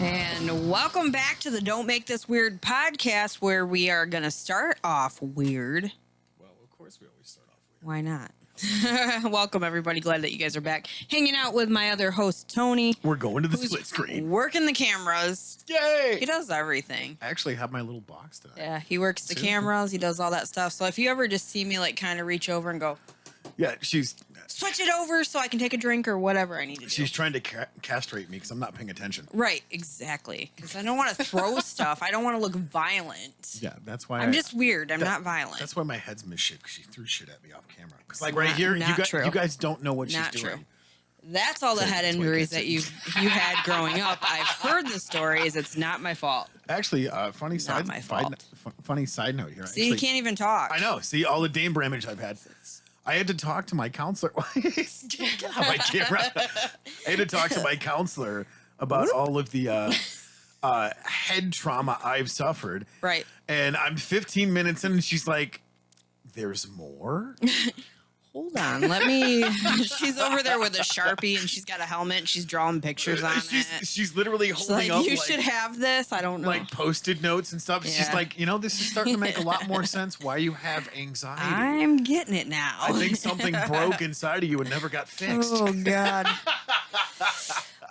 And welcome back to the Don't Make This Weird podcast, where we are going to start off weird. Well, of course we always start off weird. Why not? Welcome, everybody. Glad that you guys are back. Hanging out with my other host, Tony. We're going to the split screen. Working the cameras. Yay! He does everything. I actually have my little box today. Yeah, he works the cameras. He does all that stuff. So if you ever just see me like kind of reach over and go, Yeah, she's switch it over so I can take a drink or whatever I need to do. she's trying to castrate me because I'm not paying attention. Right, exactly. Because I don't want to throw stuff. I don't want to look violent. Yeah, that's why I'm just weird. I'm not violent. That's why my head's misshaped because she threw shit at me off camera. Because like Not- right here, not true. you guys don't know what Not she's doing. true. That's all the head That's why I injuries can't that you had growing up. I've heard the stories. It's not my fault. Actually, funny side my fault. funny side note here. See, you can't even talk. I know. See all the Dame damage I've had. I had to talk to my counselor. Get out my camera. I had to talk to my counselor about all of the head trauma I've suffered. Right. And I'm 15 minutes in, and she's like, "There's more." Hold on. Let me. She's over there with a Sharpie and she's got a helmet and she's drawing pictures on it. She's literally She's holding like, up you should have this. I don't know. like Post-it notes and stuff. She's Yeah. like, this is starting to make a lot more sense why you have anxiety. I'm getting it now. I think something broke inside of you and never got fixed. Oh, God.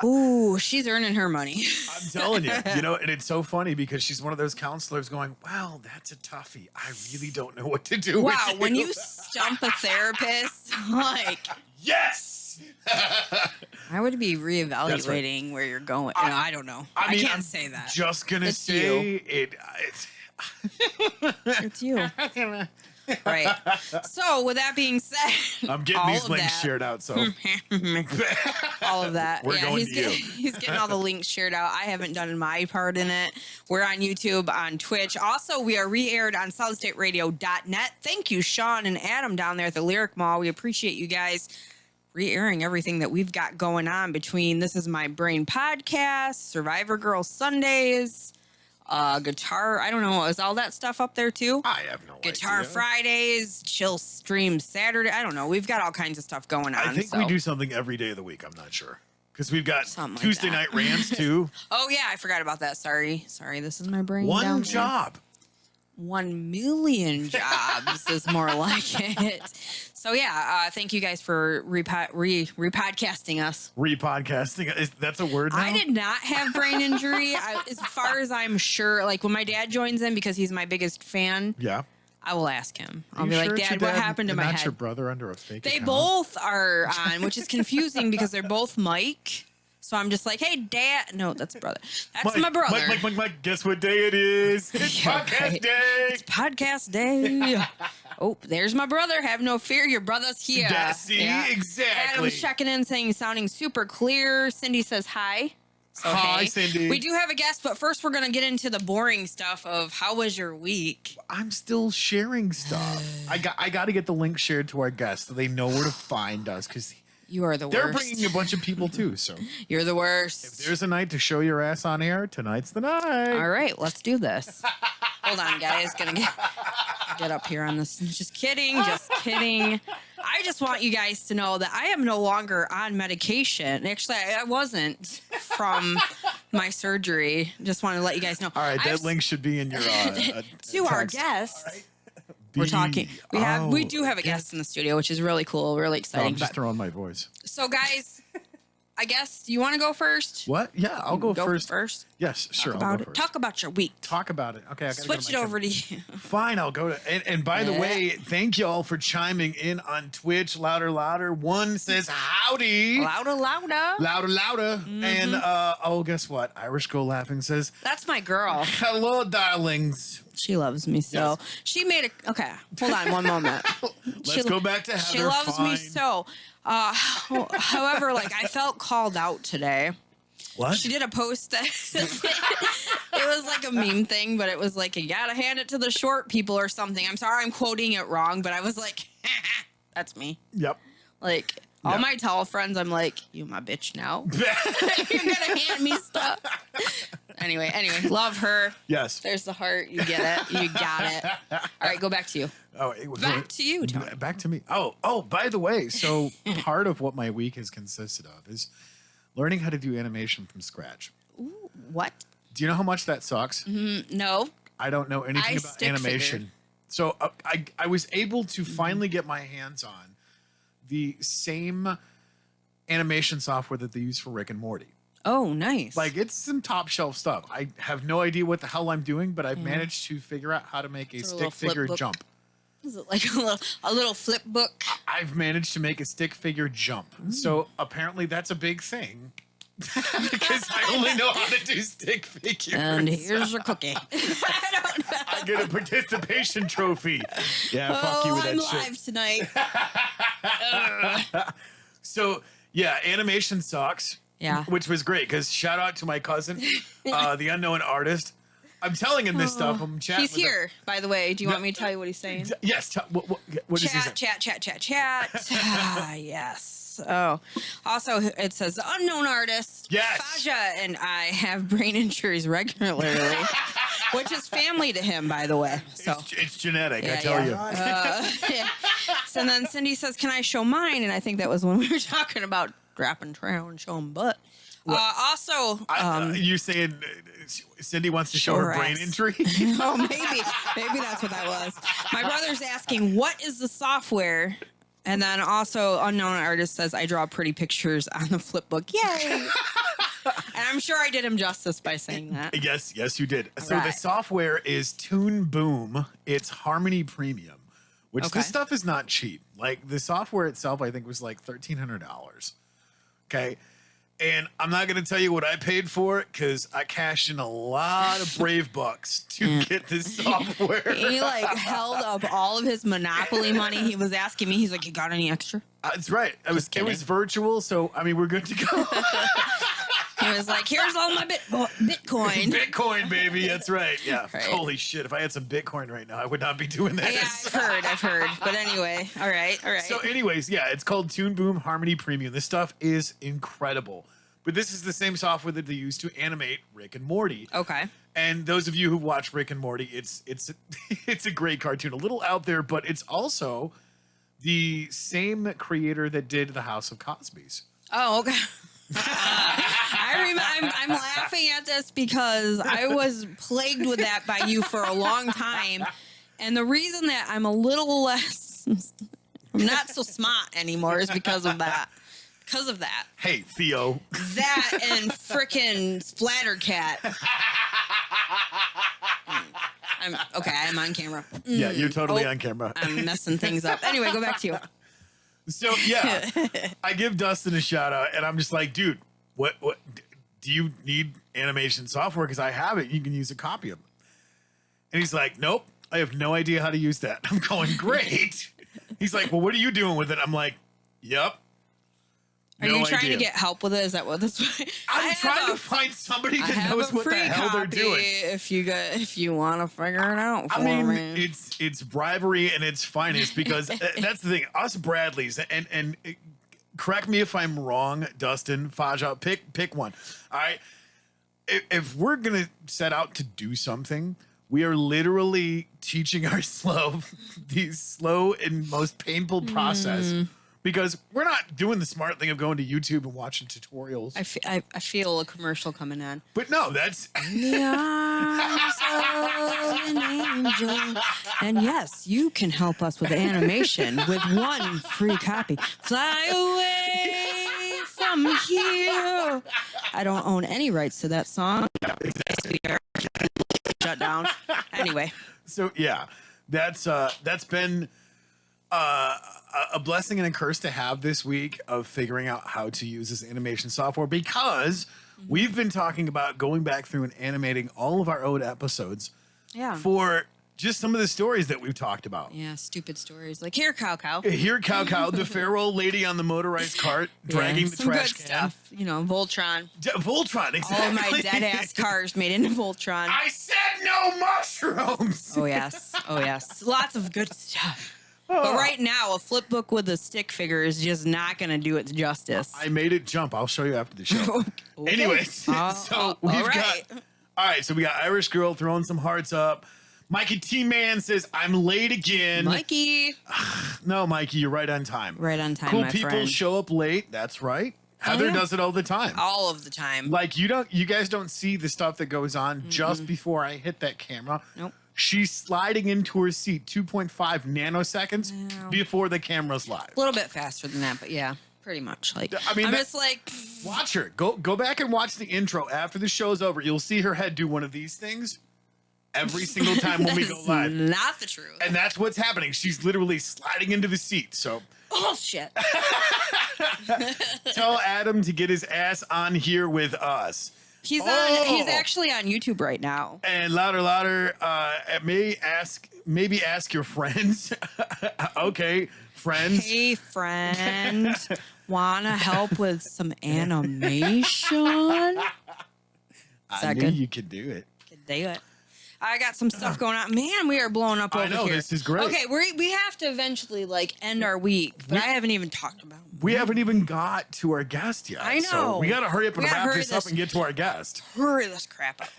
Ooh, she's earning her money. I'm telling you, and it's so funny because she's one of those counselors going, "Wow, that's a toughie. I really don't know what to do with Wow, you." when you stump a therapist, like, Yes. I would be reevaluating where you're going. I don't know. I can't I'm say that. Just gonna It's say It's you. Right. So, with that being said, I'm getting all these of links that- shared out. So all of that. We're going to you. He's getting all the links shared out. I haven't done my part in it. We're on YouTube, on Twitch. Also, we are re-aired on solidstateradio.net. Thank you, Sean and Adam down there at the Lyric Mall. We appreciate you guys re-airing everything that we've got going on between This Is My Brain podcast, Survivor Girl Sundays, guitar. I don't know. Is all that stuff up there too? I have no Guitar idea. Fridays, Chill Stream Saturday. I don't know. We've got all kinds of stuff going on. I think we do something every day of the week. I'm not sure because we've got Something like Tuesday that. night rants too. Oh, yeah. I forgot about that. Sorry. This is my brain. One down there. job. 1 million jobs is more like it. So, yeah. Thank you guys for repodcasting us. Repodcasting. That's a word now? I did not have brain injury. As far as I'm sure, like when my dad joins in because he's my biggest fan, Yeah. I will ask him. I'll You be sure like, it's Dad, your what happened to and my not head? your brother under a fake They account? both are on, which is confusing because they're both Mike. So I'm just like, hey, Dad. No, that's brother. That's my brother. Mike, guess what day it is? It's Yeah, podcast right. day. It's podcast day. Oh, there's my brother. Have no fear. Your brother's here. See, exactly. Adam's checking in saying sounding super clear. Cindy says hi. So, Hi, hey. Cindy. We do have a guest, but first we're going to get into the boring stuff of how was your week? I'm still sharing stuff. I got to get the link shared to our guests so they know where to find us because You are the they're worst. bringing a bunch of people too. So You're the if worst. there's a night to show your ass on air, tonight's the night. All right, let's do this. Hold on, guys. Gonna get up here on this. Just kidding. I just want you guys to know that I am no longer on medication. Actually, I wasn't from my surgery. Just want to let you guys know. All right, that I've- link should be in your to our text. guest. All right. We're talking. We do have a yeah. guest in the studio, which is really cool, really No, exciting. I'm just But- throwing my voice. so, guys, I guess you want to go first. What? Yeah, I'll go first. First. Yes, sure. Talk I'll about go it. first. Talk about your week. Talk about it. Okay, I gotta Switch it over to you. Fine, I'll go to. And by the Yeah. way, thank you all for chiming in on Twitch. Louder. One says howdy. Louder. Louder. And guess what? Irish Go Laughing says That's my girl. hello, darlings. She loves me so. Yes. She made a. Okay, hold on one moment. Let's go back to Heather. She loves me Fine. so. However, like I felt called out today. What? She did a post that it was like a meme thing, but it was like you gotta hand it to the short people or something. I'm sorry, I'm quoting it wrong, but I was like, that's me. Yep. Like all Yeah. my tall friends, I'm like, you my bitch now. You're gonna hand me stuff. Anyway, love her. Yes. There's the heart. You get it. You got it. All right, go back to you. Oh, it was Back to you, Tony. Back to me. Oh, by the way, so part of what my week has consisted of is learning how to do animation from scratch. What? Do you know how much that sucks? No. I don't know anything about stick animation. figure. So I was able to finally get my hands on the same animation software that they use for Rick and Morty. Oh, nice. Like, it's some top shelf stuff. I have no idea what the hell I'm doing, but I've managed to figure out how to make a Is it a stick little flip figure book? jump. Is it like a little flip book? I've managed to make a stick figure jump. So apparently that's a big thing. Because I only know how to do stick figures. And here's your cookie. I get a participation trophy. Yeah, fuck you with that I'm shit. live tonight. So, yeah, animation sucks. Yeah. Which was great because shout out to my cousin, the unknown artist. I'm telling him this stuff. I'm chatting. He's with him. here, by the way. Do you want me to tell you what he's saying? Yes. What does he say? Chat. Ah, yes. Oh, also it says unknown artist. Yes. Faja and I have brain injuries regularly, which is family to him, by the way. So. It's genetic, I tell you. Yeah. So then Cindy says, "Can I show mine?" And I think that was when we were talking about dropping trail and showing butt. Also, you saying Cindy wants to show her brain ass. injury? Oh, maybe that's what that was. My brother's asking, "What is the software?" And then also, unknown artist says, "I draw pretty pictures on the flip book." Yay! And I'm sure I did him justice by saying that. Yes, you did. So the right. software is Toon Boom. It's Harmony Premium, which Okay. this stuff is not cheap. Like, the software itself, I think, was like $1,300. Okay. And I'm not going to tell you what I paid for it because I cashed in a lot of brave bucks to get this software. He like held up all of his Monopoly money. He was asking me, he's like, "You got any extra?" That's right. It was virtual, so I mean, we're good to go. He was like, "Here's all my Bitcoin." Bitcoin, baby. That's right. Yeah. Right. Holy shit. If I had some Bitcoin right now, I would not be doing this. Yeah, I've heard. But anyway, all right. So anyways, yeah, it's called Toon Boom Harmony Premium. This stuff is incredible. But this is the same software that they use to animate Rick and Morty. Okay. And those of you who watch Rick and Morty, it's it's a great cartoon. A little out there, but it's also the same creator that did The House of Cosby's. Oh, okay. I'm laughing at this because I was plagued with that by you for a long time. And the reason that I'm a little less, I'm not so smart anymore is because of that. Because of that. Hey, Theo. That and frickin' Splattercat. I'm on camera. Yeah, you're totally on camera. I'm messing things up. Anyway, go back to you. So, yeah, I give Dustin a shout out, and I'm just like, dude, what do you need animation software? Because I have it. You can use a copy of it. And he's like, nope, I have no idea how to use that. I'm going, great. He's like, well, what are you doing with it? I'm like, yep. Are you trying to get help with it? Is that what this? I'm trying to find somebody that knows what the hell they're doing. If you want to figure it out for I mean, me. it's bribery and it's finest because that's the thing. Us Bradleys and correct me if I'm wrong, Dustin, Faja, pick one. All right, if we're gonna set out to do something, we are literally teaching ourselves the slow and most painful process. Because we're not doing the smart thing of going to YouTube and watching tutorials. I feel a commercial coming in. But no, that's... In the arms of an angel. And yes, you can help us with animation with one free copy. Fly away from here. I don't own any rights to that song. Shut down. Anyway. So, yeah, that's been... a blessing and a curse to have this week of figuring out how to use this animation software because we've been talking about going back through and animating all of our old episodes for just some of the stories that we've talked about. Yeah, stupid stories. Like, here, cow. Here, cow, the feral old lady on the motorized cart dragging the some trash good can. stuff. You know, Voltron. Voltron, exactly. All of my dead-ass cars made into Voltron. I said no mushrooms! Oh, yes. Lots of good stuff. But right now, a flip book with a stick figure is just not going to do it justice. I made it jump. I'll show you after the show. Okay. Anyways, so we've got... All right, so we got Irish Girl throwing some hearts up. Mikey T-Man says, I'm late again. Mikey. No, Mikey, you're right on time. Right on time, cool my people friend. show up late. That's right. Heather does it all the time. All of the time. Like you guys don't see the stuff that goes on just before I hit that camera. Nope. She's sliding into her seat 2.5 nanoseconds before the camera's live. A little bit faster than that, but yeah, pretty much. Like, I mean, I'm just like, watch her. Go back and watch the intro after the show's over. You'll see her head do one of these things every single time when we go live. Not the truth. And that's what's happening. She's literally sliding into the seat. So Oh shit. tell Adam to get his ass on here with us. He's actually on YouTube right now. And louder. Maybe ask your friends. Okay, friends. Hey friend, wanna help with some animation? I knew you could do it. Could do it. I got some stuff going on. Man, we are blowing up over I know, here. this is great. Okay, we have to eventually like end our week, but I haven't even talked about it. We haven't even got to our guest yet. I know. So we got to hurry up and We gotta wrap hurry this up this- and get to our guest. Hurry this crap up.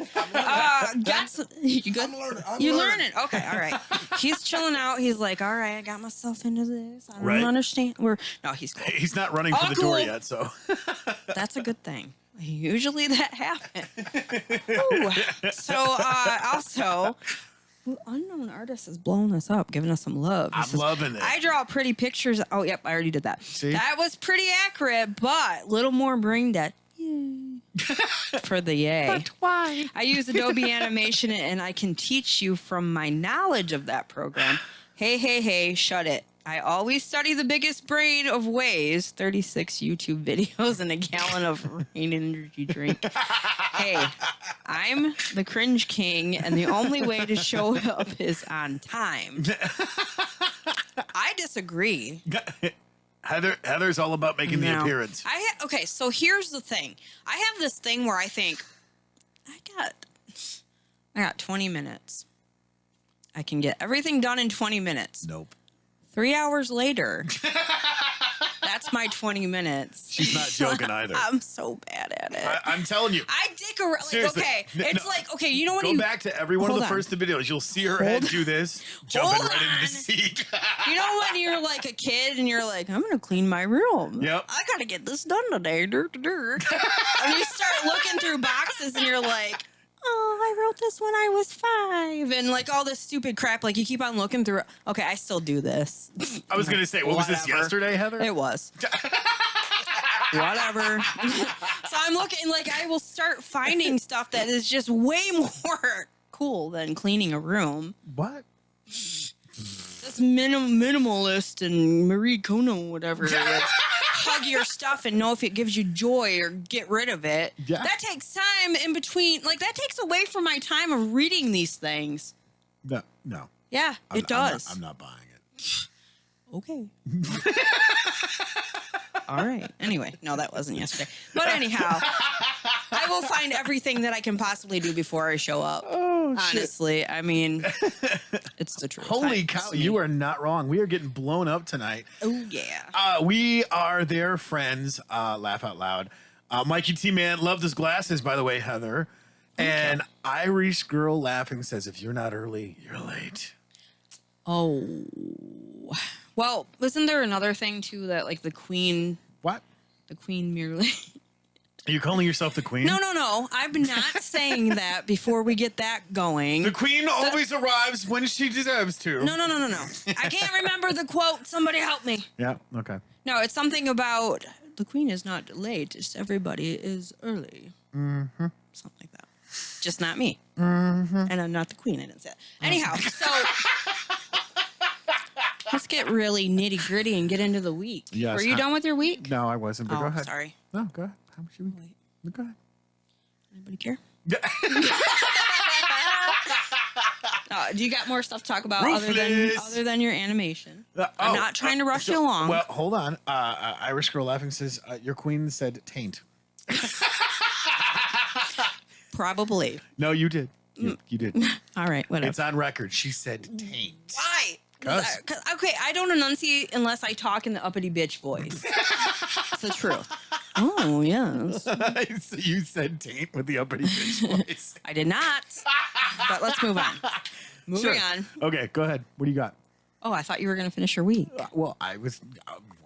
You good? I'm learning. You're learning. Okay, all right. He's chilling out. He's like, all right, I got myself into this. I don't Right. understand. He's cool. He's not running for the door cool. yet, so. That's a good thing. Usually that happens. Ooh. So also, Unknown Artist is blowing us up, giving us some love. He I'm says, loving it. I draw pretty pictures. Oh, yep, I already did that. See? That was pretty accurate, but little more brain dead. Yay. For the yay. But why? I use Adobe Animation and I can teach you from my knowledge of that program. Hey, shut it. I always study the biggest brain of ways, 36 YouTube videos and a gallon of rain energy drink. Hey, I'm the cringe king and the only way to show up is on time. I disagree. Heather's all about making the No. appearance. Okay, so here's the thing. I have this thing where I think I got 20 minutes. I can get everything done in 20 minutes. Nope. 3 hours later, that's my 20 minutes. She's not joking either. I'm so bad at it. I'm telling you. I dick around. Like, Seriously. okay, No, it's no. like, okay, you know when Go you back to every one of the Hold on. first videos. You'll see her head do this, jumping Hold right into on. the seat. You know when you're like a kid and you're like, I'm gonna clean my room. Yep. I gotta get this done today. And you start looking through boxes and you're like, oh, I wrote this when I was 5, and like all this stupid crap. Like you keep on looking through. Okay, I still do this. I was going to say, what was this Whatever. yesterday, Heather? It was. Whatever. So I'm looking, like, I will start finding stuff that is just way more cool than cleaning a room. What? This minimalist and Marie Kondo, whatever. Hug your stuff and know if it gives you joy or get rid of it. Yeah. That takes time in between. Like, that takes away from my time of reading these things. No. Yeah, it does. I'm not buying it. Okay. All right. Anyway, no, that wasn't yesterday. But anyhow, I will find everything that I can possibly do before I show up. Oh, Honestly, I mean, it's the truth. Holy cow, you are not wrong. We are getting blown up tonight. Oh, yeah. We are their friends, laugh out loud. Mikey T Man loved his glasses, by the way, Heather. And Irish Girl Laughing says, if you're not early, you're late. Oh. Well, wasn't there another thing, too, that, like, the queen merely... Are you calling yourself the queen? No. I'm not saying that before we get that going. The queen always arrives when she deserves to. No. I can't remember the quote. Somebody help me. Yeah, okay. No, it's something about the queen is not late. Just everybody is early. Mm-hmm. Something like that. Just not me. Mm-hmm. And I'm not the queen. I didn't say it. Anyhow, so let's get really nitty gritty and get into the week. Yes, Were you done with your week? No, I wasn't, but Oh, go ahead. sorry. No, go ahead. How much you week? Go ahead. Anybody care? Do you got more stuff to talk about Ruthless. other than your animation? I'm not trying to rush you along. Well, hold on. Irish Girl Laughing says, your queen said taint. Probably. No, you did. You did. All right, whatever. It's on record. She said taint. Why? 'Cause- Okay, I don't enunciate unless I talk in the uppity bitch voice. It's the truth. Oh, yes. So you said taint with the uppity bitch voice. I did not. But let's move on. Moving on. Okay, go ahead. What do you got? Oh, I thought you were going to finish your week. Well, I was.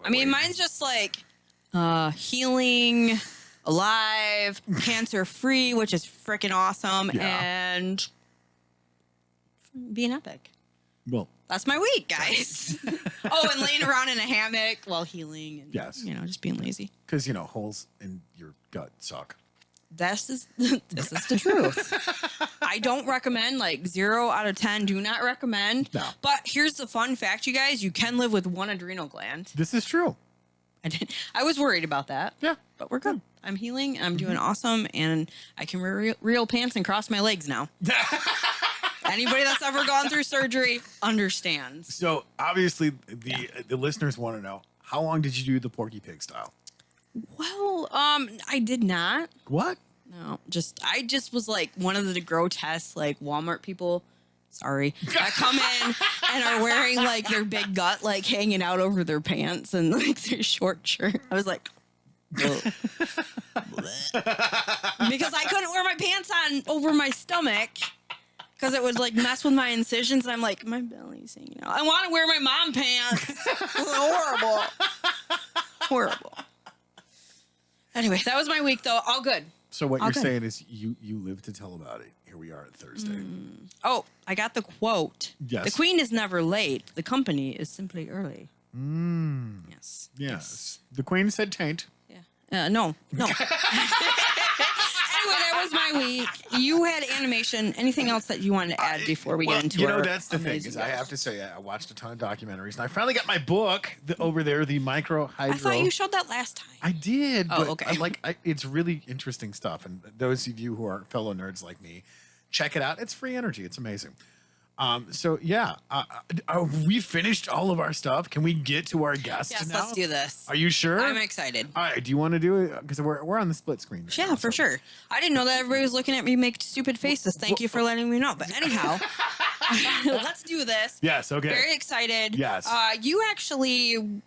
I mean, wait. mine's just like, healing, alive, cancer free, which is freaking awesome, and being epic. Well, that's my week, guys. Oh, and laying around in a hammock while healing and just being lazy. Because holes in your gut suck. This is the truth. I don't recommend, 0 out of 10. Do not recommend. No. But here's the fun fact, you guys. You can live with one adrenal gland. This is true. I was worried about that. Yeah. But we're good. I'm healing. I'm doing awesome. And I can wear real pants and cross my legs now. Anybody that's ever gone through surgery understands. So obviously the listeners want to know, how long did you do the Porky Pig style? Well, I did not. What? No, I just was one of the grotesque Walmart people. Sorry, that come in and are wearing their big gut hanging out over their pants and their short shirt. I was like, because I couldn't wear my pants on over my stomach. Because it would mess with my incisions, and I'm like, my belly's hanging out. I want to wear my mom pants. It's horrible. Horrible. Anyway, that was my week, though. All good. So what you're saying is you live to tell about it. Here we are at Thursday. Oh, I got the quote. Yes. The queen is never late. The company is simply early. Yes. Yes. The queen said taint. Yeah. No. Anyway, that was my week. You had animation. Anything else that you wanted to add before we get into our that's the thing. Is I have to say, I watched a ton of documentaries, and I finally got my book over there, the Micro Hydro. I thought you showed that last time. I did. Oh, but okay. It's really interesting stuff. And those of you who are fellow nerds like me, check it out. It's free energy. It's amazing. We finished all of our stuff. Can we get to our guests Yes, now? let's do this. Are you sure? I'm excited. All right. Do you want to do it? Because we're on the split screen. Right Yeah, now, for sure. I didn't know that everybody was looking at me make stupid faces. Thank you for letting me know. But anyhow, let's do this. Yes. Okay. Very excited. Yes. You actually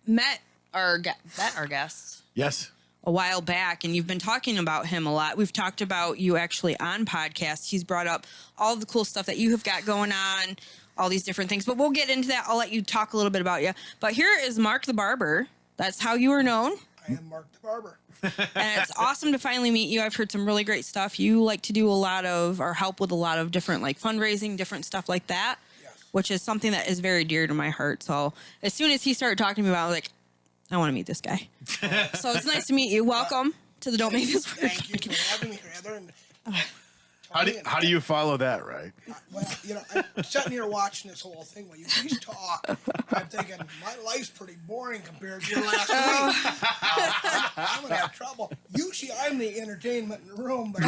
met our guests. Yes. A while back, and you've been talking about him a lot. We've talked about you actually on podcasts. He's brought up all the cool stuff that you have got going on, all these different things. But we'll get into that. I'll let you talk a little bit about you. But here is Mark the Barber. That's how you are known. I am Mark the Barber. And it's awesome to finally meet you. I've heard some really great stuff. You like to do a lot of, or help with a lot of different fundraising, different stuff like that, Yes. which is something that is very dear to my heart. So as soon as he started talking to me about it, I was like, I want to meet this guy. So it's nice to meet you. Welcome to the Don't Make This Weird. Thank you for having me, Heather. And How do you follow that, right? Well, I'm sitting here watching this whole thing while you guys talk. I'm thinking, my life's pretty boring compared to your last week. I'm going to have trouble. Usually I'm the entertainment in the room, but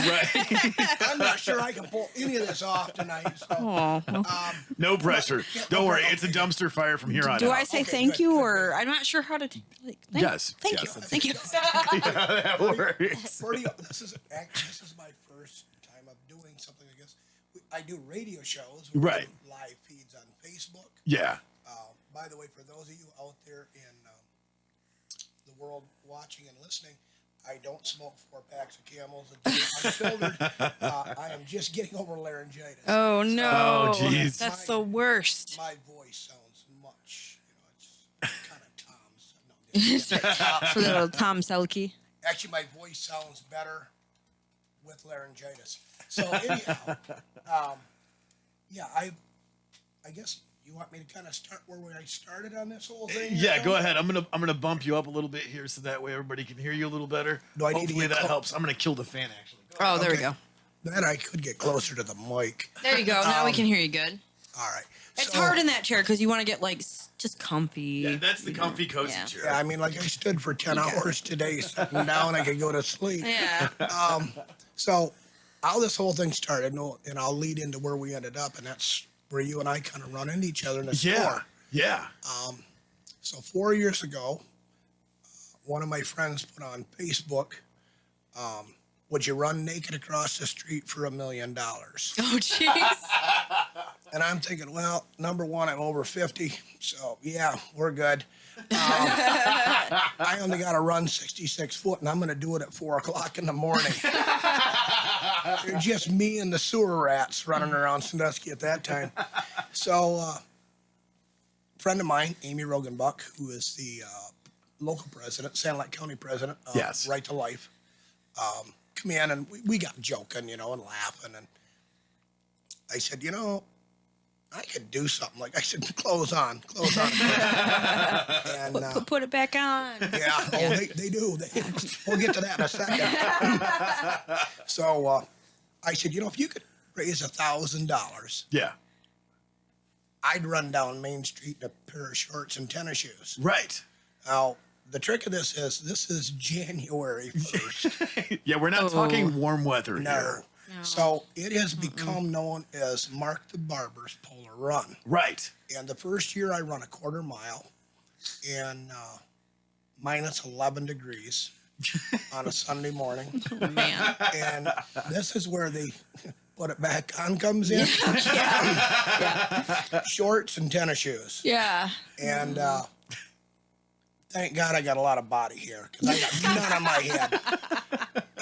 I'm not sure I can pull any of this off tonight. So, No pressure. Don't worry. It's a dumpster fire from here on Do out. I say Okay, thank good, you, good, or I'm not sure how to. Yes, Thank yes, you. that's- Thank you. Yeah, that works. this is my first time of doing something. I guess I do radio shows. We Right. do live feeds on Facebook. Yeah. By the way, for those of you out there in the world watching and listening, I don't smoke 4 packs of Camels a day unfiltered. I am just getting over laryngitis. Oh no! Oh, jeez. That's the worst. My voice sounds much, it's kind of Tom's. No, just kidding. For little Tom Selke. Actually, my voice sounds better with laryngitis. So anyhow, I guess you want me to kind of start where I started on this whole thing? Yeah, go ahead. I'm gonna bump you up a little bit here so that way everybody can hear you a little better. Do I need to Hopefully get that clo- helps. I'm gonna kill the fan actually. Oh, there we Okay. go. Then I could get closer to the mic. There you go. Now we can hear you good. All right. It's So, hard in that chair because you want to get just comfy. Yeah, that's the comfy cozy Yeah. chair. Yeah, I mean, like I stood for 10 hours today, sitting down, I could go to sleep. Yeah. So how this whole thing started, and I'll lead into where we ended up, and that's where you and I kind of run into each other in the Yeah. store. Yeah. So 4 years ago, one of my friends put on Facebook, would you run naked across the street for $1 million? Oh, jeez. And I'm thinking, well, number one, I'm over 50, so yeah, we're good. I only got to run 66 foot, and I'm going to do it at 4 o'clock in the morning. It's just me and the sewer rats running around Sandusky at that time. So, a friend of mine, Amy Rogenbuck, who is the local president, Sanilac County president, Yes. Right to Life, come in, and we got joking, and laughing. And I said, I could do something. Like I said, clothes on. And Put it back on. yeah, they do. We'll get to that in a second. So I said, if you could raise $1,000, Yeah. I'd run down Main Street in a pair of shorts and tennis shoes. Right. Now, the trick of this is January 1st. Yeah, we're not talking warm weather No. here. So it has become known as Mark the Barber's Polar Run. Right. And the first year I run a quarter mile in minus 11 degrees on a Sunday morning. Oh, man. And this is where the put it back on comes in. Shorts and tennis shoes. Yeah. And thank God I got a lot of body hair because I got none on my head.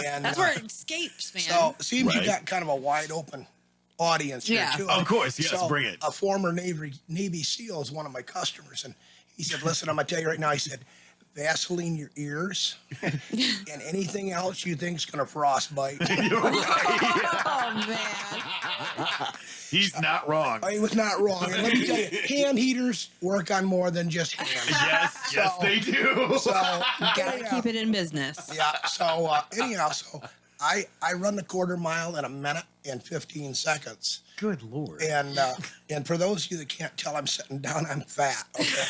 And That's where it escapes, man. so it seems Right. you got kind of a wide open audience here Yeah. too. Of course, yes, So bring it. A former Navy SEAL is one of my customers, and he said, "Listen, I'm gonna tell you right now." He said, "Vaseline your ears, and anything else you think's gonna frostbite." Oh, man. He's not wrong. He was not wrong. And let me tell you, hand heaters work on more than just hands. Yes, they do. So Gotta anyhow, keep it in business. yeah. So anyhow, so I run the quarter mile in a minute and 15 seconds. Good Lord. And for those of you that can't tell, I'm sitting down. I'm fat. Okay.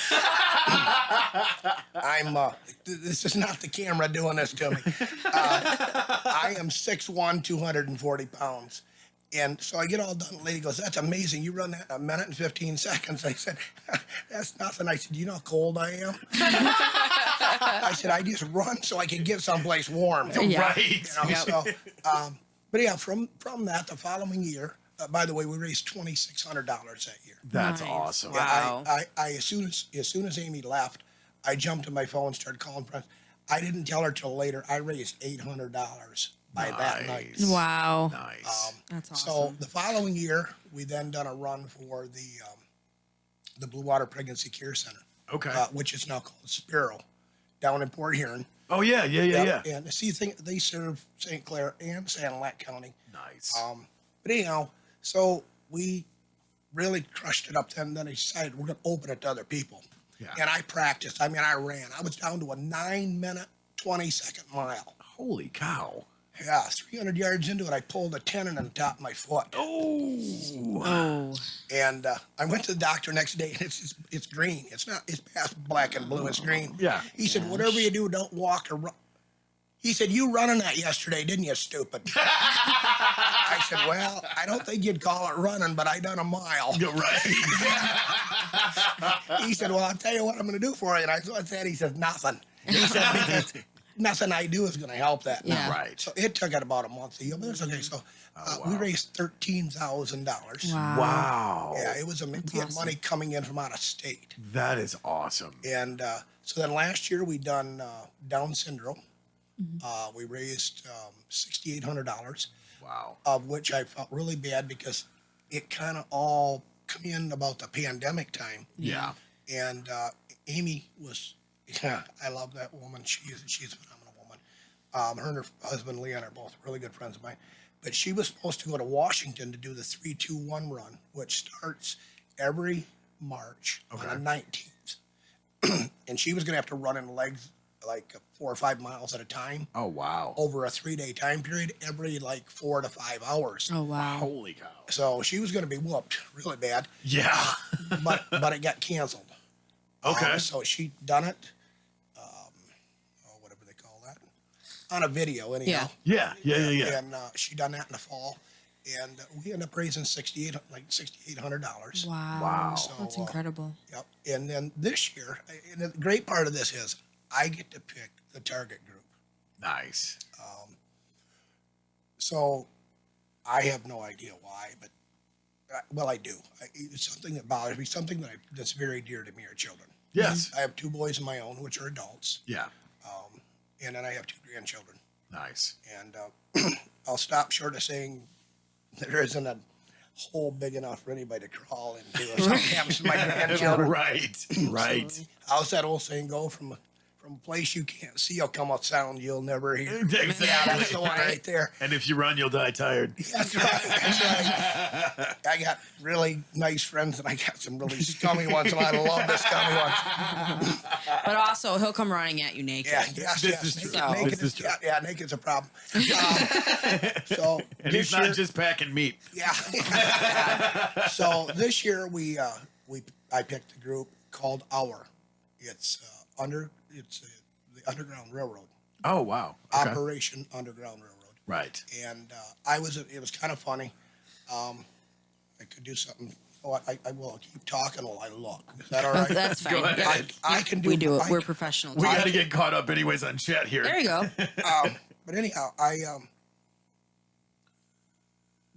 I'm. This is not the camera doing this to me. I am 6'1", 240 pounds. And so I get all done. The lady goes, "That's amazing. You run that in a minute and 15 seconds." I said, "That's nothing." I said, "You know how cold I am?" I said, "I just run so I can get someplace warm." Yeah. Right. So, but yeah, from that, the following year, by the way, we raised $2,600 that year. That's Nice. awesome. Wow. I as soon as Amy left, I jumped to my phone, started calling friends. I didn't tell her till later. I raised $800 by that night. Nice. Wow. Nice. That's awesome. So the following year, we then done a run for the Blue Water Pregnancy Care Center, Okay. which is now called Sparrow, down in Port Huron. Oh, yeah. And they serve St. Clair and Sanilac County. Nice. But anyhow, so we really crushed it up then. Then I decided we're going to open it to other people. Yeah. And I practiced. I mean, I ran. I was down to a 9-minute, 20-second mile. Holy cow. Yeah, 300 yards into it, I pulled a tendon on the top of my foot. Oh. And I went to the doctor next day, and it's green. It's past black and blue. It's green. Yeah. He said, "Whatever you do, don't walk or run." He said, "You running that yesterday, didn't you, stupid?" I said, "Well, I don't think you'd call it running, but I done a mile." You're right. He said, "Well, I'll tell you what I'm going to do for you." And I said, he said, "Nothing." He said, "Because nothing I do is going to help that." Yeah. Right. So it took it about a month to heal, but it's okay. So we raised $13,000. Wow. Yeah, it was we had money coming in from out of state. That is awesome. And so then last year we done Down syndrome. We raised $6,800, Wow. of which I felt really bad because it kind of all come in about the pandemic time. Yeah. And Amy was, yeah, I love that woman. She's a phenomenal woman. Her and her husband Leon are both really good friends of mine. But she was supposed to go to Washington to do the 3-2-1 run, which starts every March on the 19th. And she was going to have to run in legs like 4 or 5 miles at a time Oh, wow. over a 3-day time period, every like 4 to 5 hours. Oh, wow. Holy cow. So she was going to be whooped really bad, Yeah. but it got canceled. Okay. So she done it. Whatever they call that, on a video anyhow. Yeah. And she done that in the fall, and we ended up raising $6,800. Wow. So, That's incredible. Yep. And then this year, and the great part of this is I get to pick the target group. Nice. So I have no idea why, but well, I do. It's something that bothers me. Something that's very dear to me are children. Yes. I have 2 boys of my own, which are adults, Yeah. and then I have 2 grandchildren. Nice. And I'll stop short of saying there isn't a hole big enough for anybody to crawl into if something happens to my grandchildren. Right. How's that old saying go? From from a place you can't see, will come a sound you'll never hear. Exactly. Yeah, that's the one right there. And if you run, you'll die tired. That's right. That's right. I got really nice friends, and I got some really scummy ones, and I love the scummy ones. But also, he'll come running at you naked. Yeah, yes, This yes. is true. Naked, naked This is true. Yeah, naked's a problem. So And this he's not year- just packing meat. Yeah. So this year I picked a group called Our. It's the Underground Railroad. Oh, wow. Okay. Operation Underground Railroad. Right. And it was kind of funny. I could do something. Oh, I will keep talking while I look. Is that all right? That's fine. Go ahead. I can do. We do it. I- We're professionals. We got to get caught up anyways on chat here. There you go. But anyhow,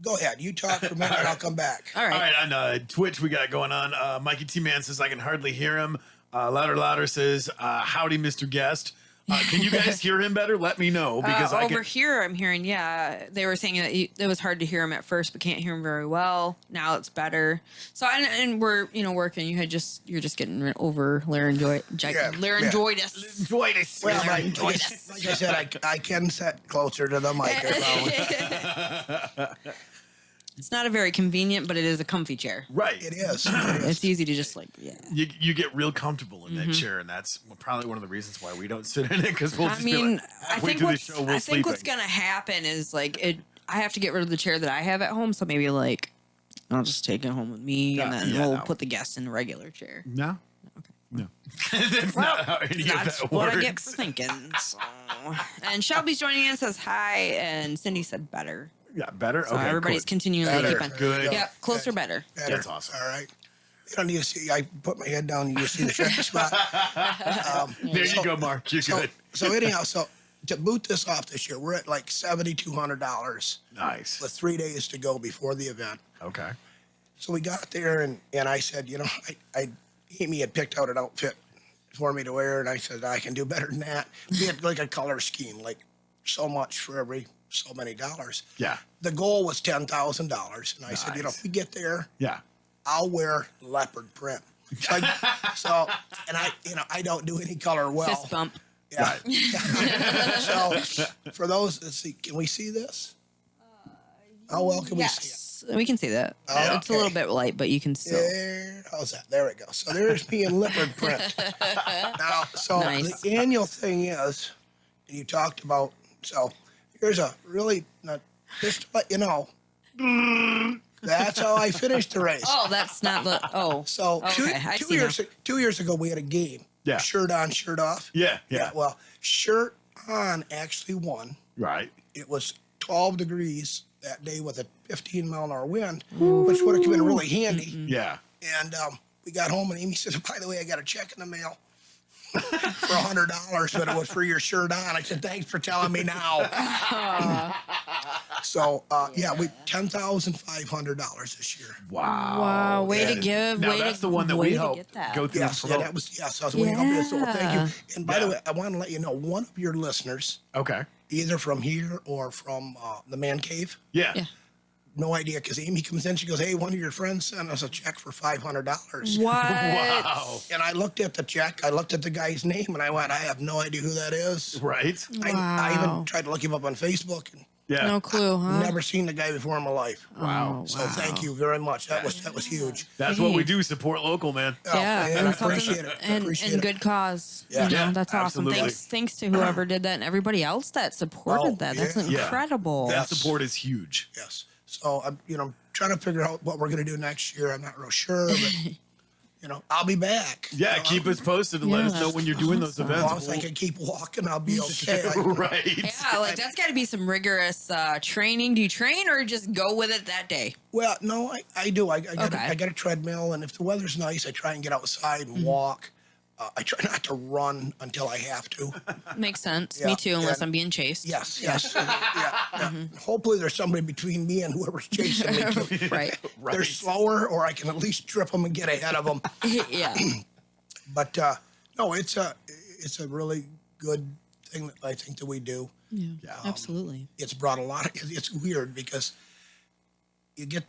go ahead. You talk for a minute, and I'll come back. All All right. right, on Twitch, we got going on. Mikey T. Man says, I can hardly hear him. Louder says, howdy, Mr. Guest. Can you guys hear him better? Let me know because I over can. here, I'm hearing. Yeah, they were saying that it was hard to hear him at first, but can't hear him very well. Now it's better. So and we're working. You're just getting over laryngitis. Enjoy this. Well, Learn like this. I said, I can sit closer to the microphone. It's not a very convenient, but it is a comfy chair. Right. It is. It's easy to just You get real comfortable in that chair, and that's probably one of the reasons why we don't sit in it because we'll just be like, I halfway think through the show, we're I think what's sleeping. gonna happen is I have to get rid of the chair that I have at home, so maybe I'll just take it home with me, and then we'll put the guest in the regular chair. No. Okay. No. That's not how any of That's that what works. I get for thinking. So. And Shelby's joining in, says hi, and Cindy said better. Yeah, better? So okay, everybody's cool. continuing to Better. keep on. Good. Yep, closer, better. Better. That's awesome. All right. You don't need to see. I put my head down. You just see the shaky spot. There you go, Mark. You're good. So anyhow, to boot this off this year, we're at like $7,200 Nice. with 3 days to go before the event. Okay. So we got there, and I said, Amy had picked out an outfit for me to wear, and I said, I can do better than that. We had like a color scheme, like so much for every so many dollars. Yeah. The goal was $10,000, and I said, Nice. if we get there, Yeah. I'll wear leopard print. So, and I don't do any color well. Fist bump. Yeah. So for those, let's see, can we see this? How well can we see it? Yes, we can see that. Oh, It's a little bit light, but you can still. How's that? There we go. So there's me in leopard print. Now, so Nice. the annual thing is, and you talked about, so here's a really, just to let you know, that's how I finished the race. Oh, that's not the. Oh. So Okay, I see now. 2 years ago, we had a game. Yeah. Shirt on, shirt off. Yeah. Yeah. Well, shirt on actually won. Right. It was 12 degrees that day with a 15-mile-an-hour wind, which would have been really handy. Yeah. And we got home, and Amy said, by the way, I got a check in the mail for $100, but it was for your shirt on. I said, thanks for telling me now. So, we $10,500 this year. Wow. Wow, way to And give. Now way that's to, the one that way we to helped get that. go through. Yes, the yeah, flow. that was, I was waiting on this. So thank Yeah. you. And by the Yeah. way, I want to let you know, one of your listeners, Okay. either from here or from the Man Cave, Yeah. Yeah. no idea, because Amy comes in, she goes, hey, one of your friends sent us a check for $500. What? Wow. And I looked at the check, I looked at the guy's name, and I went, I have no idea who that is. Right. I even Wow. tried to look him up on Facebook, and Yeah. No clue, huh? never seen the guy before in my life. Wow. Oh, So wow. thank you very much. That was huge. That's what we do. Support local, man. Oh, Yeah, and I and something- appreciate it. I And appreciate and it. good cause. Yeah. Yeah, That's awesome. absolutely. Thanks to whoever did that and everybody else that supported Oh, that. That's yeah. incredible. That support is huge. Yes. So I'm trying to figure out what we're going to do next year. I'm not real sure, but I'll be back. Yeah. Keep us posted and let us know when you're doing those As long events. as I can keep walking, I'll be okay. Right. Yeah, that's got to be some rigorous training. Do you train or just go with it that day? Well, no, I do. I got Okay. I got a treadmill, and if the weather's nice, I try and get outside and walk. I try not to run until I have to. Makes sense. Yeah, Me too, unless and- I'm being chased. Yes. Yeah. Hopefully, there's somebody between me and whoever's chasing me. Too. Right. They're slower, or I can at least trip them and get ahead of them. Yeah. But no, it's a really good thing that I think that we do. Yeah. Absolutely. It's brought a lot of. It's weird because you get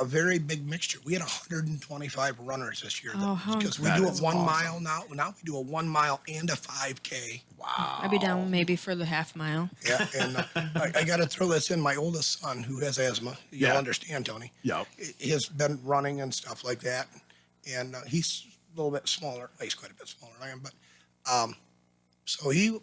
a very big mixture. We had 125 runners this year Oh, how because we That do a is 1 awesome. mile now. Now we do a 1 mile and a 5K. Wow. I'd be down maybe for the half mile. Yeah, and I got to throw this in. My oldest son, who has asthma, you'll Yeah. understand, Tony. Yep. He has been running and stuff like that, and he's a little bit smaller. He's quite a bit smaller than I am, but so he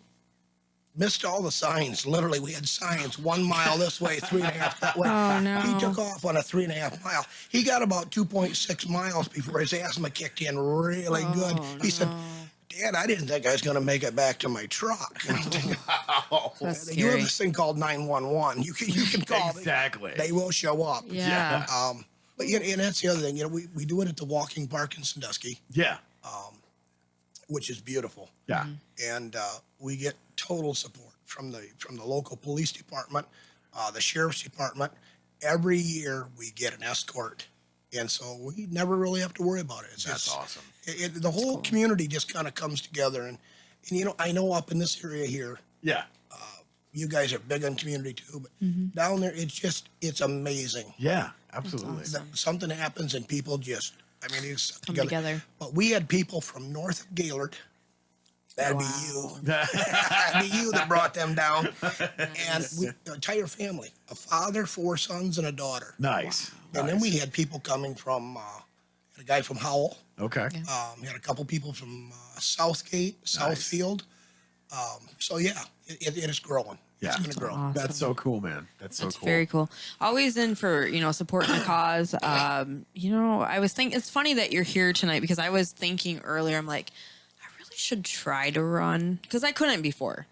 missed all the signs. Literally, we had signs 1 mile this way, 3.5 that way. Oh, no. He took off on a 3.5 mile. He got about 2.6 miles before his asthma kicked in really good. He said, Dad, I didn't think I was going to make it back to my truck. And I'm thinking, That's they do have scary. this thing called 911. You can call. Exactly. They will show up. Yeah. But and that's the other thing. We do it at the walking park in Sandusky, Yeah. which is beautiful. Yeah. And we get total support from the local police department, the sheriff's department. Every year we get an escort, and so we never really have to worry about it. That's awesome. The whole community just kind of comes together, and I know up in this area here, Yeah. you guys are big on community too, but down there it's amazing. Yeah. Absolutely. Something happens and people just, it's Come together. But we had people from north of Gaylord. That'd be you. That'd be you that brought them down. And the entire family, a father, 4 sons, and a daughter. Nice. And then Nice. we had people coming from, had a guy from Howell. Okay. We had a couple people from Southgate, Southfield. So yeah, it is growing. Yeah. It's going to grow. awesome. That's so cool, man. That's so That's cool. very cool. Always in for, supporting the cause. I was thinking, it's funny that you're here tonight because I was thinking earlier, I'm like, I really should try to run because I couldn't before.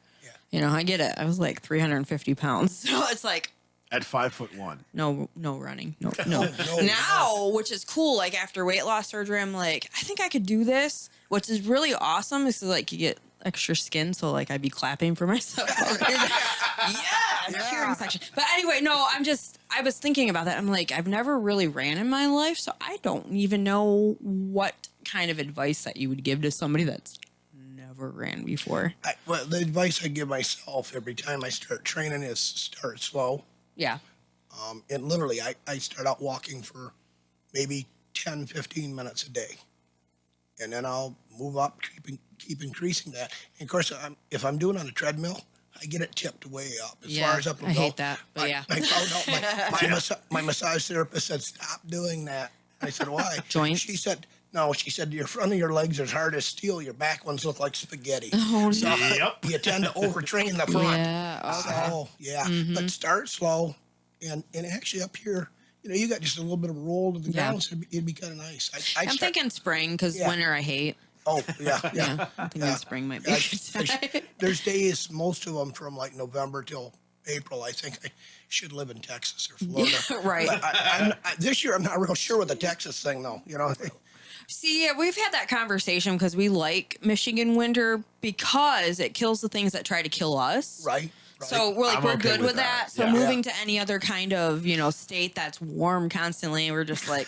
Yeah. I get it. I was like 350 pounds. So it's like, At 5'1". no running. No. No, Now, which is cool, like after weight loss surgery, I'm like, I think I could do this, which is really awesome. Is like you get extra skin, so like I'd be clapping for myself. Cheering section. But anyway, no, I was thinking about that. I'm like, I've never really ran in my life, so I don't even know what kind of advice that you would give to somebody that's never ran before. The advice I give myself every time I start training is start slow. Yeah. And literally, I start out walking for maybe 10, 15 minutes a day. And then I'll move up, keep increasing that. And of course, if I'm doing it on a treadmill, I get it tipped way up as far as up and I go. hate that, but yeah. I found out my massage therapist said, stop doing that. I said, why? Joints? She said, no, your front of your legs are as hard as steel. Your back ones look like spaghetti. Oh, So Yep. you tend to overtrain the front. Yeah, okay. So, yeah. But start slow. And actually up here, you got just a little bit of roll to the Yeah. ground, so it'd be kind of nice. I'm thinking spring because Yeah. winter I hate. Oh, yeah. Yeah, I'm thinking spring might be a good time. There's days, most of them from like November till April. I think I should live in Texas or Florida. Yeah, right. But this year, I'm not real sure with the Texas thing, though. See, yeah, we've had that conversation because we like Michigan winter because it kills the things that try to kill us. Right. So we're like, I'm we're okay good with with that. that. So Yeah. moving to any other kind of, state that's warm constantly, we're just like,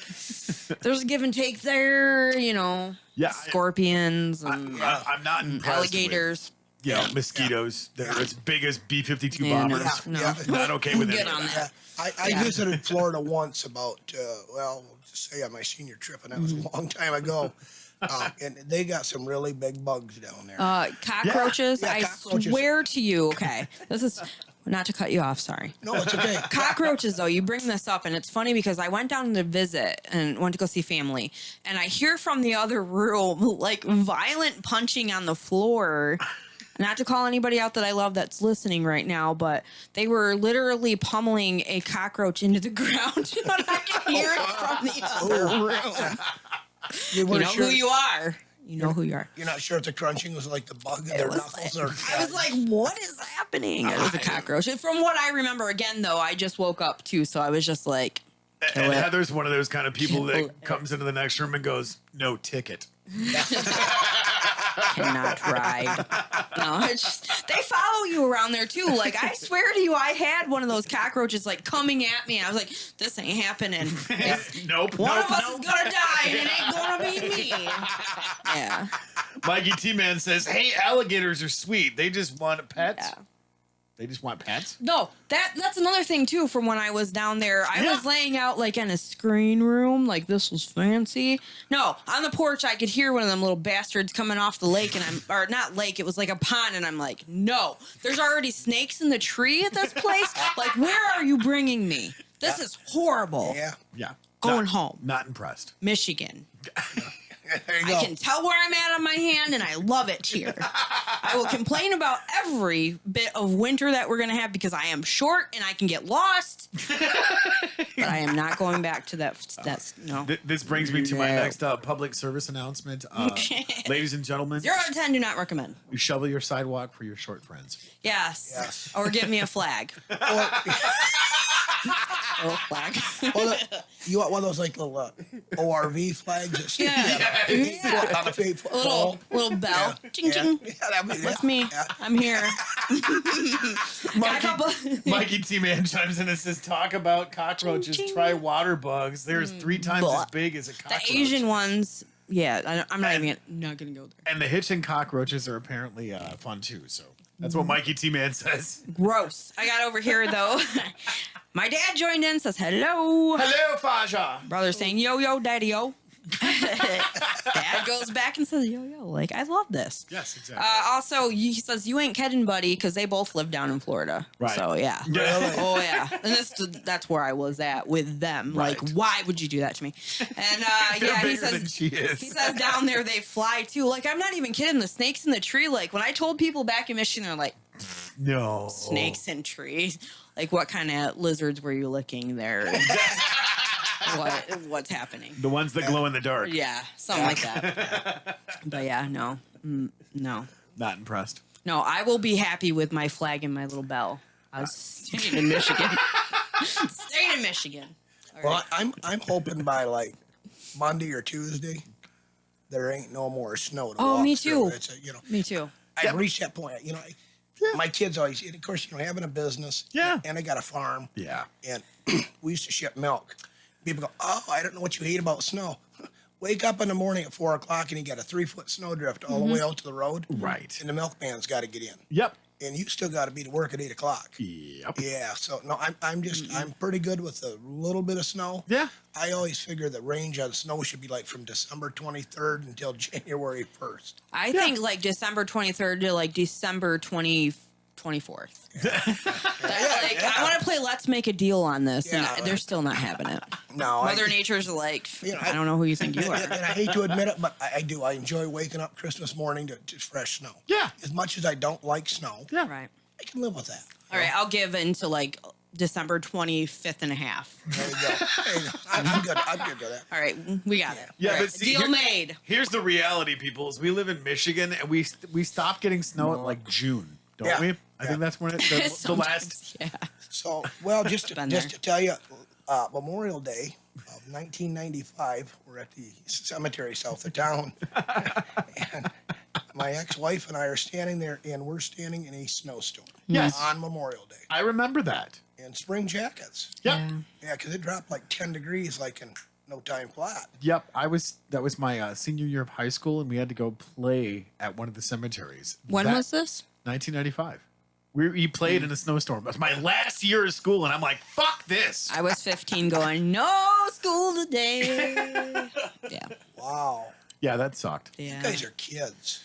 there's a give and take there, Yeah, scorpions and I'm not impressed alligators. with, mosquitoes. They're as big as B-52 Yeah, no. bombers. No. Yeah. Not okay with Good any of on that. that. I visited Florida once about, we'll just say on my senior trip, and that was a long time ago. And they got some really big bugs down there. Cockroaches, Yeah, I cockroaches. swear to you, okay, this is not to cut you off, sorry. No, it's okay. Cockroaches, though, you bring this up, and it's funny because I went down to visit and went to go see family, and I hear from the other room like violent punching on the floor. Not to call anybody out that I love that's listening right now, but they were literally pummeling a cockroach into the ground. And I can hear it from the other room. You You weren't know sure, who you are. You know who you are. You're not sure if the crunching was like the bug in their was knuckles or. I was like, what is happening? It was a cockroach. And from what I remember, again, though, I just woke up too, so I was just like, And Kill it. Heather's one of those kind of people Kill that it. comes into the next room and goes, "No ticket." cannot ride. No, it's just, they follow you around there too. Like, I swear to you, I had one of those cockroaches like coming at me. I was like, this ain't happening. Nope. One nope, of us nope. is gonna die, and it ain't gonna be me. Yeah. Mikey T Man says, "Hey, alligators are sweet. They just want pets." Yeah. They just want pets. No, that's another thing too. From when I was down there, I Yeah. was laying out like in a screen room, like this was fancy. No, on the porch, I could hear one of them little bastards coming off the lake, or not lake, it was like a pond, and I'm like, no, there's already snakes in the tree at this place. Like, where are you bringing me? This is horrible. Yeah. Yeah. Going Not- home. Not impressed. Michigan. There you go. I can tell where I'm at on my hand, and I love it here. I will complain about every bit of winter that we're going to have because I am short and I can get lost. But I am not going back to that. That's no. This brings me to my No. next public service announcement. Ladies and gentlemen, 0 out of 10 do not recommend. you shovel your sidewalk for your short friends. Yes. Yes. Or give me a flag. Or, Oh, flag. well, you want one of those like little ORV flags? That stick Yeah. together? Yeah. On the 8-foot A pole? little bell. Ching, ching. Yeah, that'd be, That's me. Yeah. I'm here. Got a couple. Mikey T Man chimes in and says, "Talk about cockroaches. Ching, ching. Try water bugs. There's 3 times Blah. as big as a The cockroach." Asian ones. Yeah, I'm not even not gonna go there. And the hitching cockroaches are apparently fun too. So that's what Mikey T Man says. Gross. I got over here though. My dad joined in, says hello. Hello, Faja. Brother saying yo yo daddy yo. Dad goes back and says yo yo. Like I love this. Yes, exactly. Also, he says you ain't kidding, buddy, because they both live down in Florida. Right. So yeah. Yeah. Oh yeah. And that's where I was at with them. Like, Right. why would you do that to me? And They're yeah, he bigger than says she is. he says down there they fly too. Like I'm not even kidding. The snakes in the tree. Like when I told people back in Michigan, they're like No. snakes in trees. Like what kind of lizards were you licking there? What's happening? The ones that glow in the dark. Yeah, something like that. But yeah, no, no. Not impressed. No, I will be happy with my flag and my little bell. I was staying in Michigan. Staying in Michigan. All Well, right. I'm hoping by like Monday or Tuesday, there ain't no more snow to Oh, walk me through. too. It's Me too. I've reached that point. My kids always, and of course, having a business. Yeah. And I got a farm. Yeah. And we used to ship milk. People go, oh, I don't know what you hate about snow. Wake up in the morning at 4 o'clock and you got a 3-foot snowdrift all the way out to the road. Right. And the milkman's got to get in. Yep. And you still got to be to work at 8 o'clock. Yep. Yeah. So no, I'm pretty good with a little bit of snow. Yeah. I always figure the range on snow should be like from December 23rd until January 1st. I think like December 23rd to like December 24th. I want to play Let's Make a Deal on this, Yeah, and they're still not having it. No, Mother Nature's like, You know, I don't know who you think you are. And I hate to admit it, but I do. I enjoy waking up Christmas morning to fresh snow. Yeah. As much as I don't like snow, Yeah. Right. I can live with that. All right, I'll give into like December 25th and a half. There you go. There you go. I'm good. I'm good with that. All right, we got it. Yeah, All right, but see, deal made. Here's the reality, people: is we live in Michigan and we stop getting snow at like June, don't Yeah. we? I think that's when the last. Sometimes, yeah. So, well, just Been to there. tell you, Memorial Day of 1995, we're at the cemetery south of town, and my ex-wife and I are standing there, and we're standing in a snowstorm. Yes. On Memorial Day, I remember that. in spring jackets. Yep. Yeah, because it dropped like 10 degrees, like in no time flat. Yep. That was my senior year of high school, and we had to go play at one of the cemeteries. When That- was this? 1995. We played in a snowstorm. It was my last year of school, and I'm like, fuck this. I was 15 going, no school today. Yeah. Wow. Yeah, that sucked. You Yeah. guys are kids.